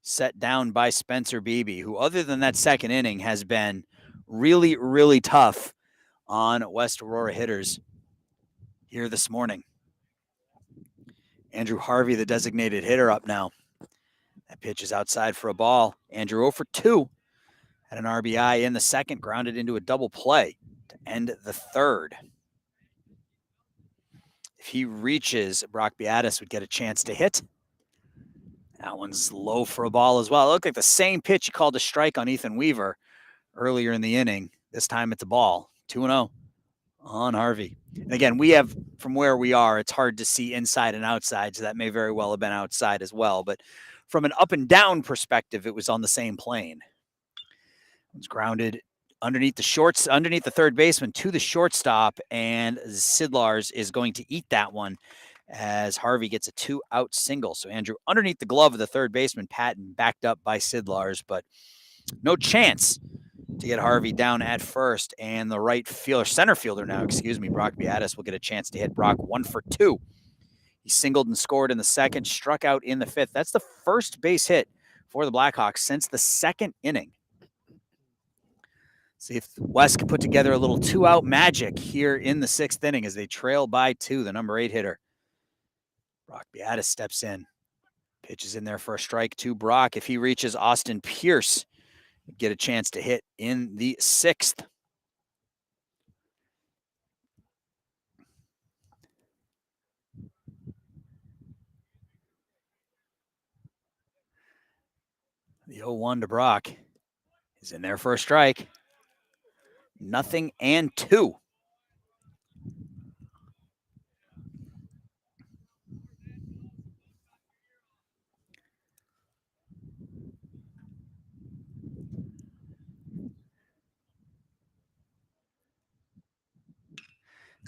set down by Spencer Beebe, who other than that 2nd inning has been really, really tough on West Aurora hitters here this morning. Andrew Harvey, the designated hitter, up now. That pitch is outside for a ball. Andrew 0 for 2. Had an RBI in the 2nd, grounded into a double play to end the 3rd. If he reaches, Brock Beatis would get a chance to hit. That one's low for a ball as well. It looked like the same pitch he called a strike on Ethan Weaver earlier in the inning. This time it's a ball. 2-0 on Harvey. And again, we have, from where we are, it's hard to see inside and outside, so that may very well have been outside as well. But from an up and down perspective, it was on the same plane. It was grounded underneath the 3rd baseman to the shortstop, and Sidlars is going to eat that one as Harvey gets a 2-out single. So Andrew underneath the glove of the 3rd baseman, Patton, backed up by Sidlars, but no chance to get Harvey down at first. And the center fielder now, Brock Beatis will get a chance to hit Brock. 1 for 2. He singled and scored in the 2nd, struck out in the 5th. That's the first base hit for the Blackhawks since the 2nd inning. See if West can put together a little 2-out magic here in the 6th inning as they trail by 2, the number 8 hitter. Brock Beatis steps in. Pitch is in there for a strike to Brock. If he reaches, Austin Pierce would get a chance to hit in the 6th. The 0-1 to Brock is in there for a strike. 0-2.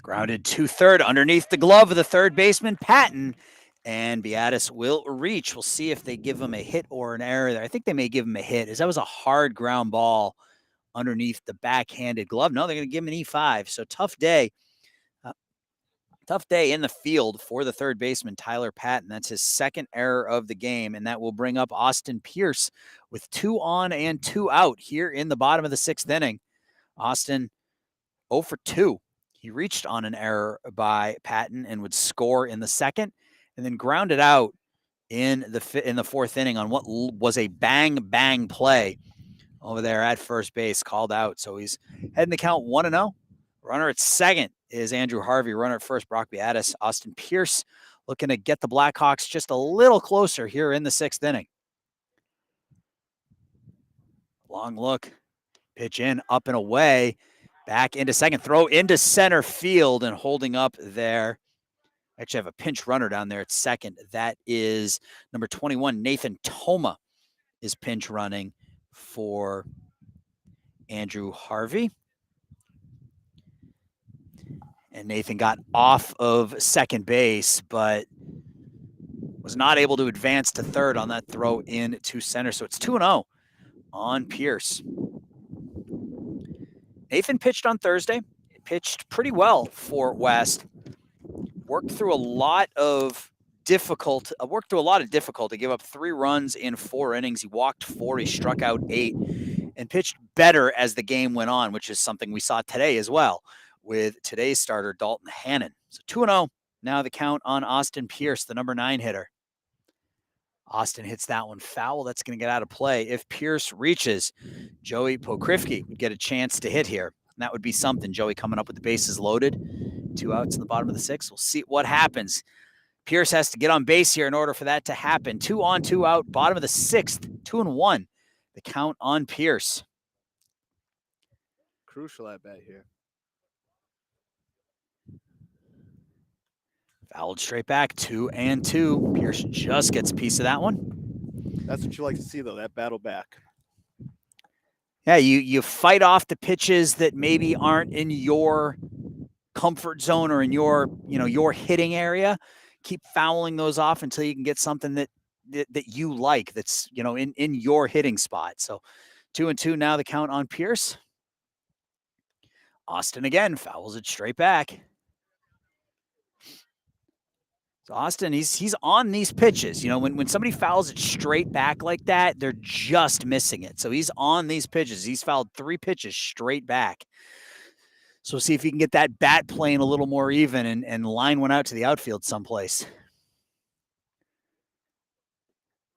Grounded to third underneath the glove of the third baseman, Patton. And Beatis will reach. We'll see if they give him a hit or an error there. I think they may give him a hit, as that was a hard ground ball underneath the backhanded glove. No, they're going to give him an E5. So tough day. Tough day in the field for the third baseman, Tyler Patton. That's his second error of the game, and that will bring up Austin Pierce with 2 on and 2 out here in the bottom of the 6th inning. Austin 0 for 2. He reached on an error by Patton and would score in the second, and then grounded out in the 4th inning on what was a bang play over there at first base, called out. So he's heading the count 1-0. Runner at second is Andrew Harvey. Runner at first, Brock Beatis. Austin Pierce looking to get the Blackhawks just a little closer here in the 6th inning. Long look, pitch in, up and away. Back into second, throw into center field, and holding up there. Actually have a pinch runner down there at second. That is number 21, Nathan Toma, is pinch running for Andrew Harvey. And Nathan got off of second base, but was not able to advance to third on that throw in to center. So it's 2-0 on Pierce. Nathan pitched on Thursday. Pitched pretty well for West. Worked through a lot of difficulty. Gave up 3 runs in 4 innings. He walked 4. He struck out 8, and pitched better as the game went on, which is something we saw today as well with today's starter, Dalton Hannon. So 2-0. Now the count on Austin Pierce, the number 9 hitter. Austin hits that one foul. That's going to get out of play. If Pierce reaches, Joey Pokrivki would get a chance to hit here. And that would be something. Joey coming up with the bases loaded. 2 outs in the bottom of the 6th. We'll see what happens. Pierce has to get on base here in order for that to happen. 2 on, 2 out. Bottom of the 6th. 2-1. The count on Pierce. Crucial at bat here. Fouled straight back, 2-2. Pierce just gets a piece of that one. That's what you like to see, though, that battle back. Yeah, you fight off the pitches that maybe aren't in your comfort zone or in your hitting area. Keep fouling those off until you can get something that you like, that's in your hitting spot. So 2-2 now, the count on Pierce. Austin again fouls it straight back. So Austin, he's on these pitches. When somebody fouls it straight back like that, they're just missing it. So he's on these pitches. He's fouled 3 pitches straight back. So see if he can get that bat plane a little more even and line one out to the outfield someplace.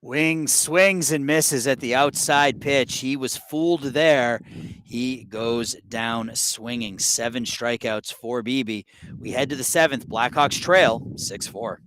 Wing swings and misses at the outside pitch. He was fooled there. He goes down swinging. 7 strikeouts for Beebe. We head to the 7th. Blackhawks trail 6-4.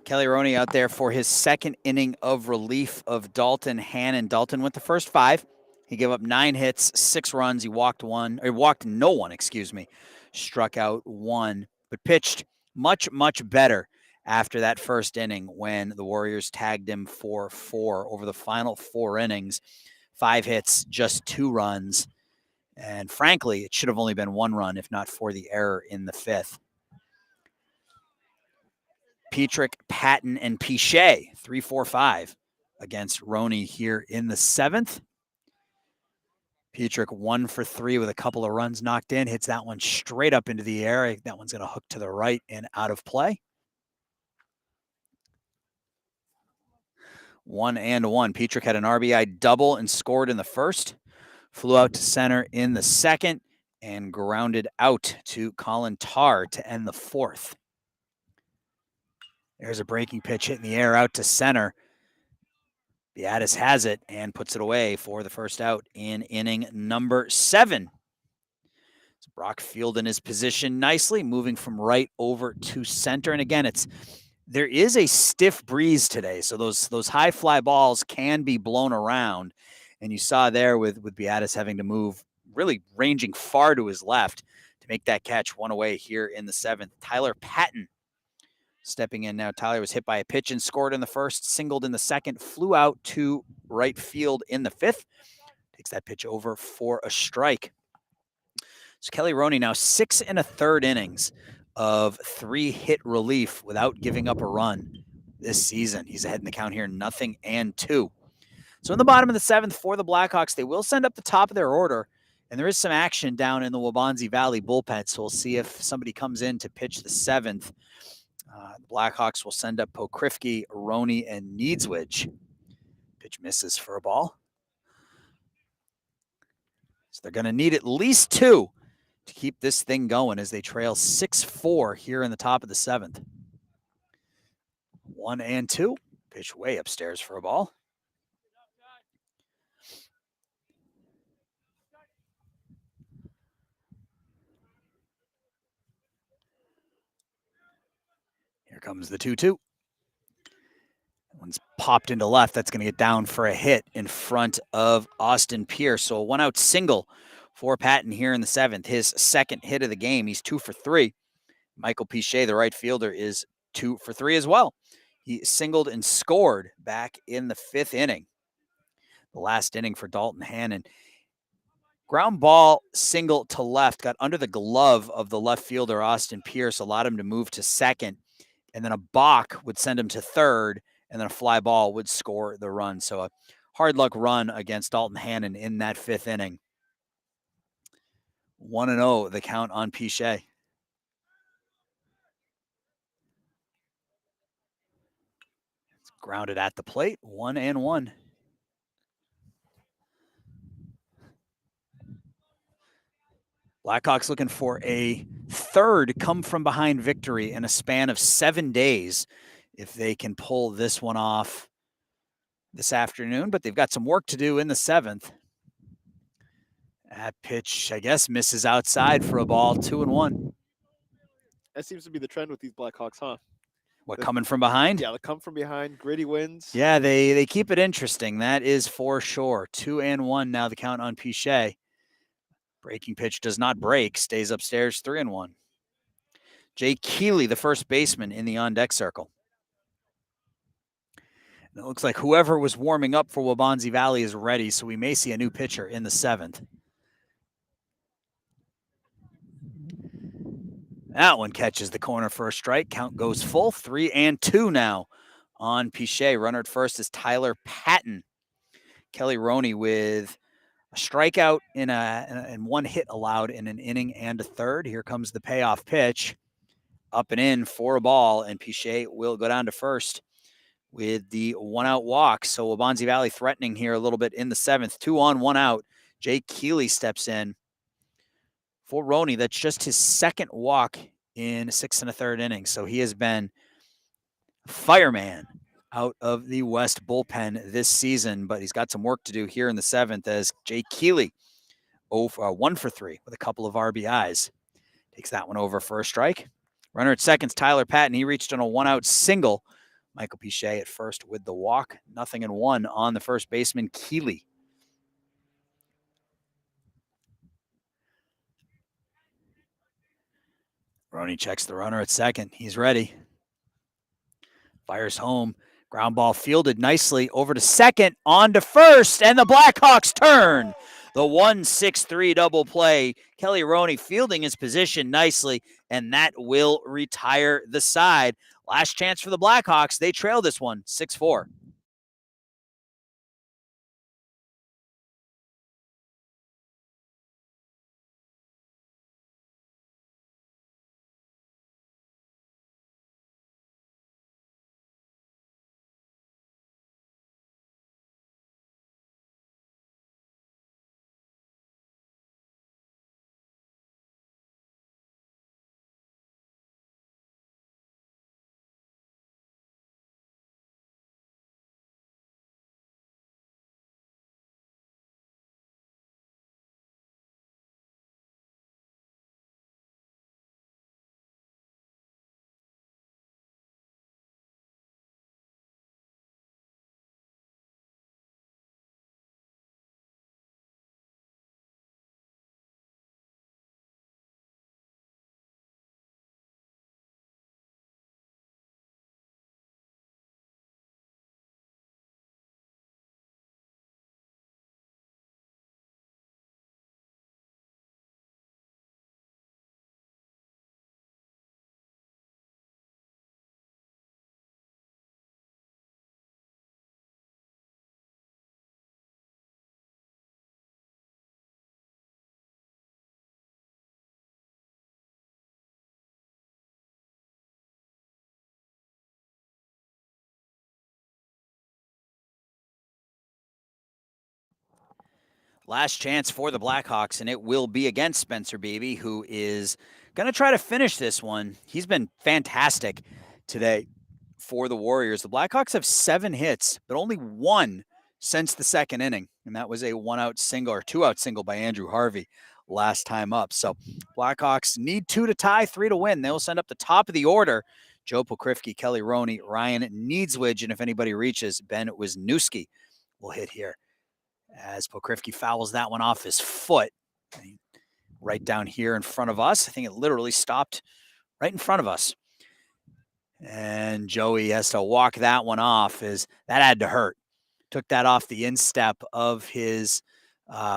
Kelly Roney out there for his second inning of relief of Dalton Hannon. Dalton went the first 5. He gave up 9 hits, 6 runs. He walked no one, struck out 1, but pitched much, much better after that first inning when the Warriors tagged him for 4 over the final 4 innings. 5 hits, just 2 runs. And frankly, it should have only been 1 run if not for the error in the 5th. Petrick, Patton, and Pichet, 3-4-5 against Roney here in the 7th. Petrick 1 for 3 with a couple of runs knocked in, hits that one straight up into the air. That one's going to hook to the right and out of play. 1-1. Petrick had an RBI double and scored in the first. Flew out to center in the second and grounded out to Colin Tarr to end the 4th. There's a breaking pitch hitting the air out to center. Beatis has it and puts it away for the first out in inning number 7. So Brock fielding his position nicely, moving from right over to center. And again, there is a stiff breeze today, so those high fly balls can be blown around. And you saw there with Beatis having to move, really ranging far to his left to make that catch one away here in the 7th. Tyler Patton stepping in now. Tyler was hit by a pitch and scored in the first, singled in the second, flew out to right field in the 5th. Takes that pitch over for a strike. So Kelly Roney now 6 1/3 innings of 3-hit relief without giving up a run this season. He's ahead in the count here, 0-2. So in the bottom of the 7th for the Blackhawks, they will send up the top of their order, and there is some action down in the Waubonsie Valley bullpen, so we'll see if somebody comes in to pitch the 7th. The Blackhawks will send up Pokrifke, Roney, and Needswich. Pitch misses for a ball. So they're going to need at least 2 to keep this thing going as they trail 6-4 here in the top of the 7th. 1-2. Pitch way upstairs for a ball. Here comes the 2-2. One's popped into left. That's going to get down for a hit in front of Austin Pierce. So a 1-out single for Patton here in the 7th. His 2nd hit of the game. He's 2 for 3. Michael Pichet, the right fielder, is 2 for 3 as well. He singled and scored back in the 5th inning. The last inning for Dalton Hannon. Ground ball single to left, got under the glove of the left fielder, Austin Pierce, allowed him to move to second. And then a balk would send him to third, and then a fly ball would score the run. So a hard luck run against Dalton Hannon in that 5th inning. 1-0, the count on Pichet. It's grounded at the plate, 1-1. Blackhawks looking for a 3rd come-from-behind victory in a span of 7 days if they can pull this one off this afternoon, but they've got some work to do in the 7th. That pitch, I guess, misses outside for a ball, 2-1. That seems to be the trend with these Blackhawks, huh? Coming from behind? Yeah, they come from behind, gritty wins. Yeah, they keep it interesting. That is for sure. 2-1 now, the count on Pichet. Breaking pitch does not break, stays upstairs, 3-1. Jay Keeley, the first baseman in the on-deck circle. And it looks like whoever was warming up for Waubonsie Valley is ready, so we may see a new pitcher in the 7th. That one catches the corner for a strike. Count goes full, 3-2 now on Pichet. Runner at first is Tyler Patton. Kelly Roney with a strikeout and 1 hit allowed in an inning and a 3rd. Here comes the payoff pitch. Up and in for a ball, and Pichet will go down to first with the 1-out walk. So Waubonsie Valley threatening here a little bit in the 7th. 2 on, 1 out. Jay Keeley steps in for Roney. That's just his 2nd walk in 6 1/3 innings. So he has been fireman out of the West bullpen this season, but he's got some work to do here in the 7th as Jay Keeley 1 for 3 with a couple of RBIs. Takes that one over for a strike. Runner at second, Tyler Patton. He reached on a 1-out single. Michael Pichet at first with the walk. 0-1 on the first baseman, Keeley. Roney checks the runner at second. He's ready. Fires home. Ground ball fielded nicely over to second, on to first, and the Blackhawks turn. The 1-6-3 double play. Kelly Roney fielding his position nicely, and that will retire the side. Last chance for the Blackhawks. They trail this one 6-4. Last chance for the Blackhawks, and it will be against Spencer Beebe, who is going to try to finish this one. He's been fantastic today for the Warriors. The Blackhawks have 7 hits, but only 1 since the second inning, and that was a 1-out single or 2-out single by Andrew Harvey last time up. So Blackhawks need 2 to tie, 3 to win. They'll send up the top of the order. Joe Pokrifke, Kelly Roney, Ryan Needswidge, and if anybody reaches, Ben Wisniewski will hit here. As Pokrifke fouls that one off his foot right down here in front of us. I think it literally stopped right in front of us. And Joey has to walk that one off, as that had to hurt. Took that off the instep of his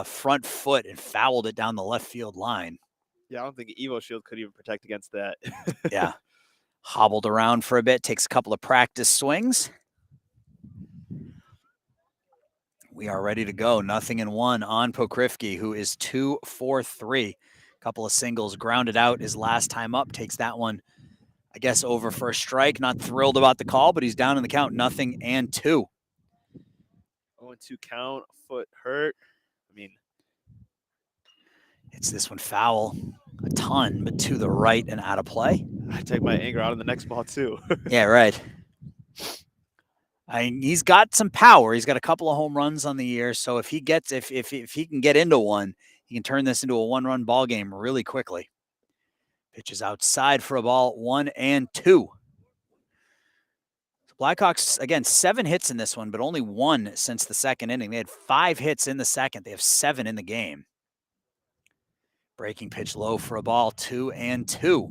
front foot and fouled it down the left field line. Yeah, I don't think Evo Shield could even protect against that. Yeah. Hobbled around for a bit, takes a couple of practice swings. We are ready to go. 0-1 on Pokrifke, who is 2 for 3. Couple of singles, grounded out his last time up. Takes that one, I guess, over for a strike. Not thrilled about the call, but he's down in the count, 0-2. 0-2 count, foot hurt. I mean, it's this one foul a ton, but to the right and out of play. I take my anger out on the next ball too. Yeah, right. I mean, he's got some power. He's got a couple of home runs on the year. So if he gets, if he can get into one, he can turn this into a 1-run ball game really quickly. Pitches outside for a ball, 1-2. Blackhawks, again, 7 hits in this one, but only 1 since the second inning. They had 5 hits in the second. They have 7 in the game. Breaking pitch low for a ball, 2-2.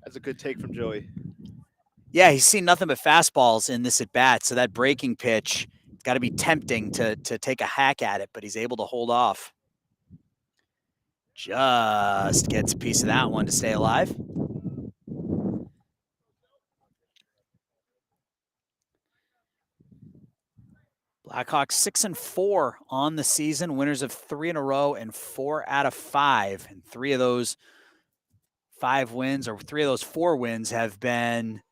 That's a good take from Joey. Yeah, he's seen nothing but fastballs in this at-bat, so that breaking pitch, it's got to be tempting to take a hack at it, but he's able to hold off. Just gets a piece of that one to stay alive. Blackhawks 6-4 on the season, winners of 3 in a row and 4 out of 5. And 3 of those 5 wins, or 3 of those 4 wins, have been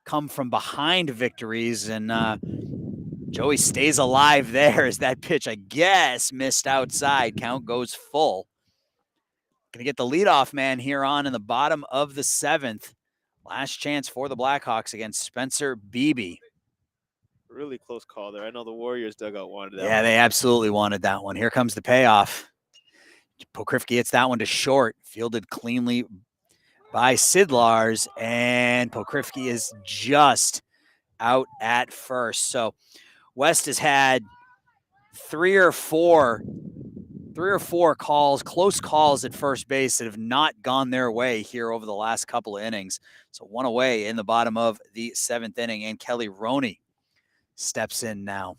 come from behind victories. And Joey stays alive there as that pitch, I guess, missed outside. Count goes full. Going to get the leadoff man here on in the bottom of the 7th. Last chance for the Blackhawks against Spencer Beebe. Really close call there. I know the Warriors dugout wanted that. Yeah, they absolutely wanted that one. Here comes the payoff. Pokrifke hits that one to short, fielded cleanly by Sidlars, and Pokrifke is just out at first. So West has had 3 or 4 3 or 4 close calls at first base that have not gone their way here over the last couple of innings. So 1 away in the bottom of the 7th inning, and Kelly Roney steps in now.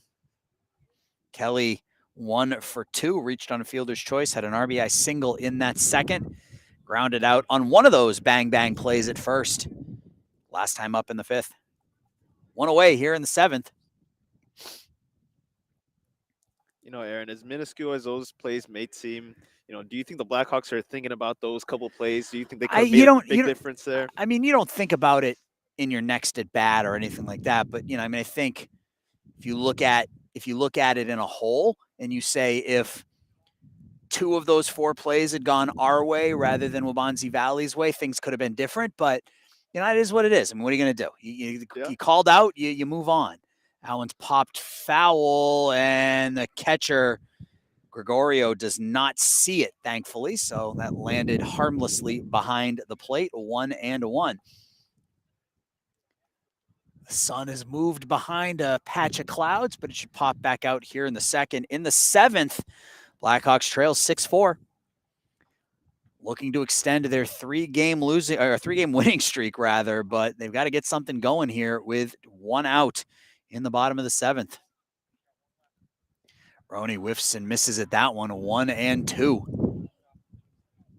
Kelly 1 for 2, reached on a fielder's choice, had an RBI single in that second, grounded out on one of those bang-bang plays at first. Last time up in the 5th. 1 away here in the 7th. You know, Aaron, as minuscule as those plays may seem, you know, do you think the Blackhawks are thinking about those couple plays? Do you think they could have made a big difference there? I mean, you don't think about it in your next at bat or anything like that, but you know, I mean, I think if you look at it in a whole and you say if 2 of those 4 plays had gone our way rather than Waubonsie Valley's way, things could have been different, but you know, it is what it is. I mean, what are you going to do? You called out, you move on. That one's popped foul, and the catcher, Gregorio, does not see it, thankfully, so that landed harmlessly behind the plate, 1-1. The sun has moved behind a patch of clouds, but it should pop back out here in the 2nd. In the 7th, Blackhawks trail 6-4. Looking to extend their 3-game winning streak, rather, but they've got to get something going here with 1 out in the bottom of the 7th. Roney whiffs and misses at that one, 1-2.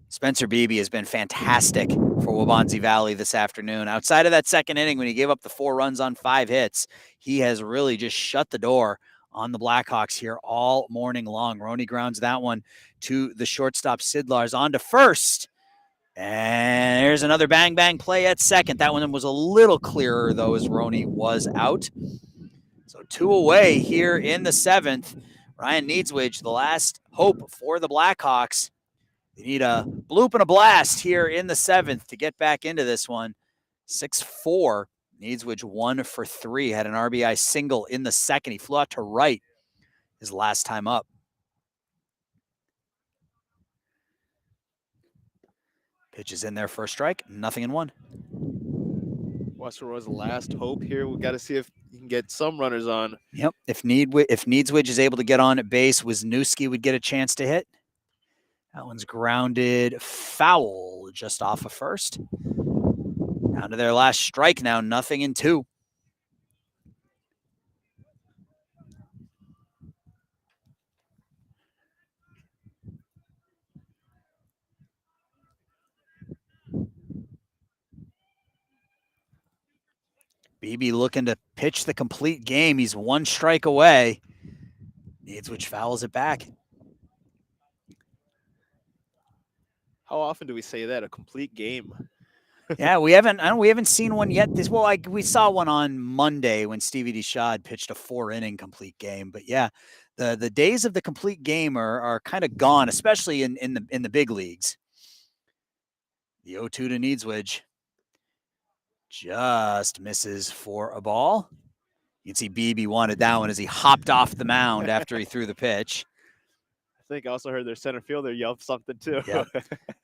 Spencer Beebe has been fantastic for Waubonsie Valley this afternoon. Outside of that 2nd inning, when he gave up the 4 runs on 5 hits, he has really just shut the door on the Blackhawks here all morning long. Roney grounds that one to the shortstop, Sidlars, on to first. And there's another bang-bang play at second. That one was a little clearer, though, as Roney was out. So 2 away here in the 7th. Ryan Needswich, the last hope for the Blackhawks. They need a bloop and a blast here in the 7th to get back into this one. 6-4. Needswich 1 for 3. Had an RBI single in the 2nd. He flew out to right his last time up. Pitch is in there for a strike. 0-1. West Aurora's last hope here. We've got to see if you can get some runners on. Yep. If Needswich is able to get on at base, Wisniewski would get a chance to hit. That one's grounded foul just off of first. Down to their last strike now, 0-2. Beebe looking to pitch the complete game. He's 1 strike away. Needswich fouls it back. How often do we say that? A complete game. Yeah, we haven't seen one yet. We saw one on Monday when Stevie Deschad pitched a 4-inning complete game. But yeah, the days of the complete game are kind of gone, especially in the big leagues. The 0-2 to Needswich just misses for a ball. You can see Beebe wanted that one as he hopped off the mound after he threw the pitch. I think I also heard their center fielder yell something too. Yep.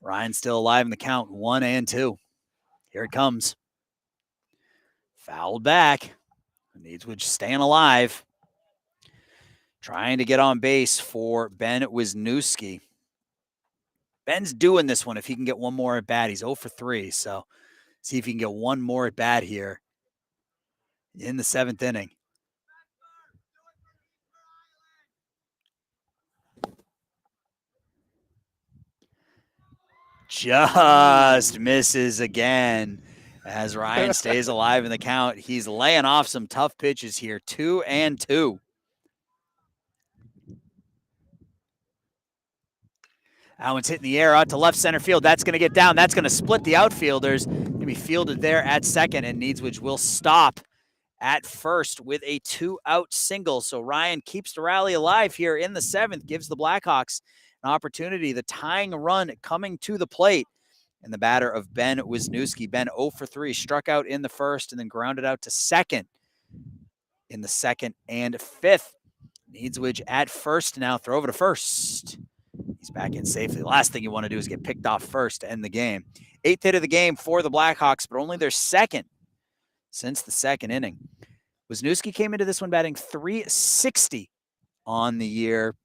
Ryan's still alive in the count, 1-2. Here it comes. Fouled back. Needswich staying alive. Trying to get on base for Ben Wisniewski. Ben's doing this one if he can get one more at bat. He's 0 for 3, so see if he can get one more at bat here in the 7th inning. Just misses again as Ryan stays alive in the count. He's laying off some tough pitches here, 2-2. That one's hitting the air out to left center field. That's going to get down. That's going to split the outfielders. Going to be fielded there at second, and Needswich will stop at first with a 2-out single. So Ryan keeps the rally alive here in the 7th, gives the Blackhawks an opportunity. The tying run coming to the plate. And the batter of Ben Wisniewski. Ben 0 for 3, struck out in the 1st and then grounded out to second in the 2nd and 5th. Needswich at first now. Throw over to first. He's back in safely. The last thing you want to do is get picked off first to end the game. 8th hit of the game for the Blackhawks, but only their 2nd since the 2nd inning. Wisniewski came into this one batting .360 on the year.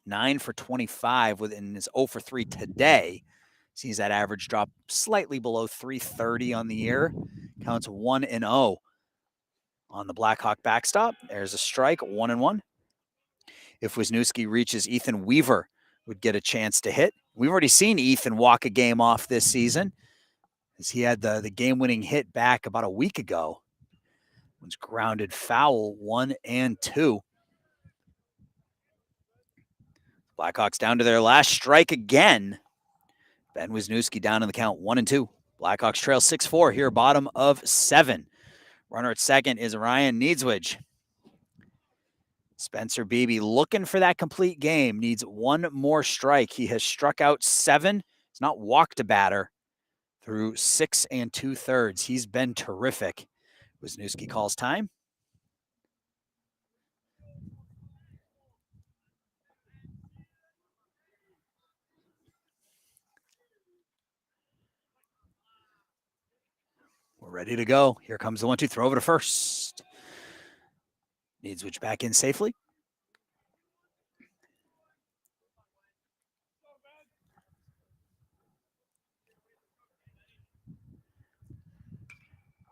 9 for 25 within his 0 for 3 today. Sees that average drop slightly below 330 on the year. Counts 1-0 on the Blackhawk backstop. There's a strike, 1-1. If Wisniewski reaches, Ethan Weaver would get a chance to hit. We've already seen Ethan walk a game off this season, as he had the game-winning hit back about a week ago. Was grounded foul, 1 and 2. Blackhawks down to their last strike again. Ben Wisniewski down in the count, 1 and 2. Blackhawks trail 6-4 here, bottom of 7. Runner at second is Ryan Niedzwidge. Spencer Beebe looking for that complete game, needs one more strike. He has struck out 7. He's not walked a batter through 6 2/3. He's been terrific. Wisniewski calls time. We're ready to go. Here comes the 1-2. Throw over to first. Niedzwidge back in safely.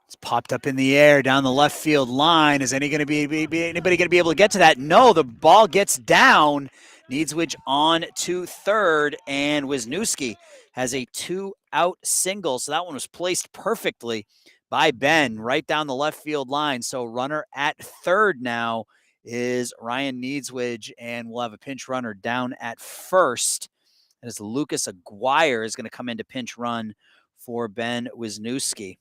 It's popped up in the air down the left field line. Is anybody going to be able to get to that? No, the ball gets down. Niedzwidge on to third, and Wisniewski has a 2-out single. So that one was placed perfectly by Ben right down the left field line. So runner at third now is Ryan Niedzwidge, and we'll have a pinch runner down at first. And as Lucas Aguirre is going to come in to pinch run for Ben Wisniewski.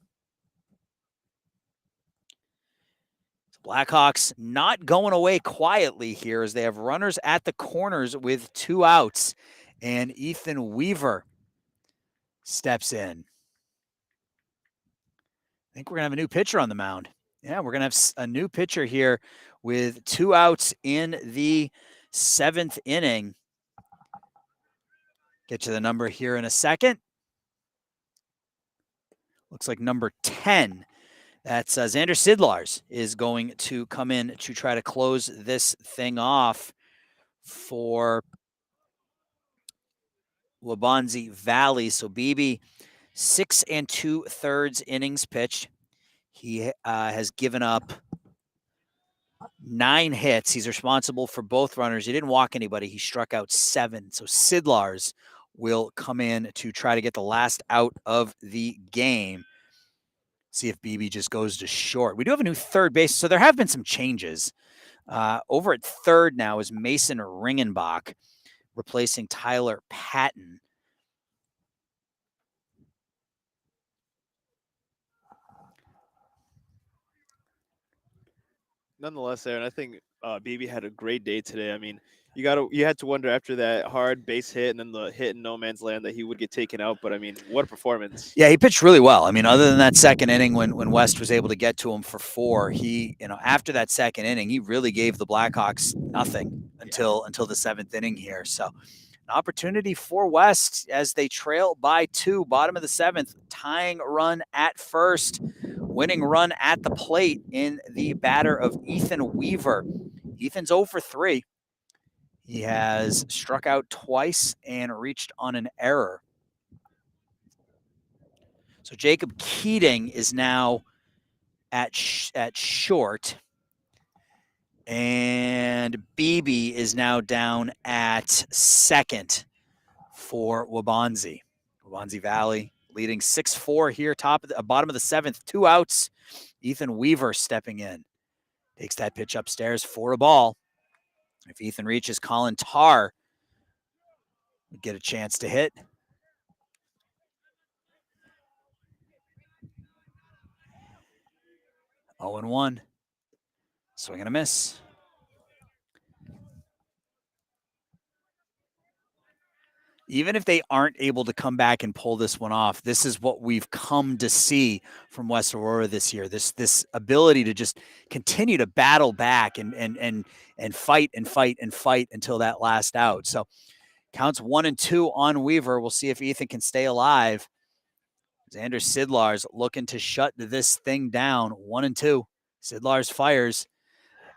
Blackhawks not going away quietly here, as they have runners at the corners with 2 outs, and Ethan Weaver steps in. I think we're going to have a new pitcher on the mound. Yeah, we're going to have a new pitcher here with 2 outs in the 7th inning. Get to the number here in a second. Looks like number 10. That's Xander Sidlars is going to come in to try to close this thing off for Waubonsie Valley. So Beebe, 6 2/3 innings pitched. He has given up 9 hits. He's responsible for both runners. He didn't walk anybody. He struck out 7. So Sidlars will come in to try to get the last out of the game. See if Beebe just goes to short. We do have a new third base, so there have been some changes. Over at third now is Mason Ringenbach, replacing Tyler Patton. Nonetheless, Aaron, I think Beebe had a great day today. I mean, you had to wonder after that hard base hit and then the hit in no man's land that he would get taken out. But I mean, what a performance! Yeah, he pitched really well. I mean, other than that second inning when West was able to get to him for 4, he, after that second inning, he really gave the Blackhawks nothing until the 7th inning here. So, an opportunity for West as they trail by 2, bottom of the 7th, tying run at first, winning run at the plate in the batter of Ethan Weaver. Ethan's 0 for 3. He has struck out twice and reached on an error. So Jacob Keating is now at short, and Beebe is now down at second for Waubonsie. Waubonsie Valley leading 6-4 here, bottom of the 7th, 2 outs. Ethan Weaver stepping in. Takes that pitch upstairs for a ball. If Ethan reaches, Colin Tarr would get a chance to hit. Oh and 1. Swing and a miss. Even if they aren't able to come back and pull this one off, this is what we've come to see from West Aurora this year. This ability to just continue to battle back and fight and fight and fight until that last out. So counts 1 and 2 on Weaver. We'll see if Ethan can stay alive. Xander Sidlars looking to shut this thing down. 1 and 2. Sidlars fires,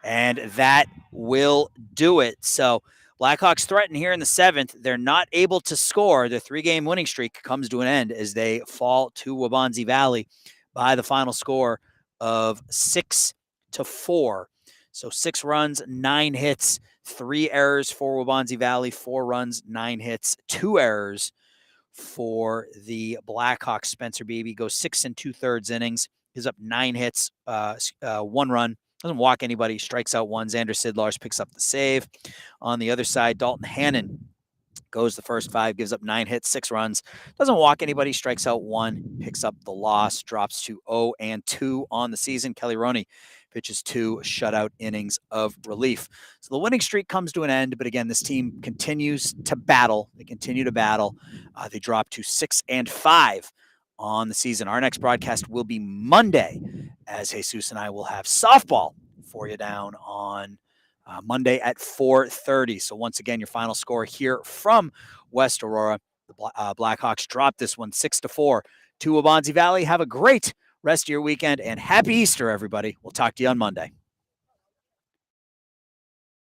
and that will do it. So Blackhawks threaten here in the 7th. They're not able to score. Their 3-game winning streak comes to an end as they fall to Waubonsie Valley by the final score of 6-4. So 6 runs, 9 hits, 3 errors for Waubonsie Valley, 4 runs, 9 hits, 2 errors for the Blackhawks. Spencer Beebe goes 6 2/3 innings, gives up 9 hits, 1 run, doesn't walk anybody, strikes out 1. Xander Sidlars picks up the save. On the other side, Dalton Hannon goes the first 5, gives up 9 hits, 6 runs, doesn't walk anybody, strikes out 1, picks up the loss, drops to 0-2 on the season. Kelly Roney pitches 2 shutout innings of relief. So the winning streak comes to an end, but again, this team continues to battle. They continue to battle. They drop to 6-5 on the season. Our next broadcast will be Monday, as Jesus and I will have softball for you down on Monday at 4:30. So once again, your final score here from West Aurora. The Blackhawks dropped this one 6-4 to Waubonsie Valley. Have a great rest of your weekend and happy Easter, everybody. We'll talk to you on Monday.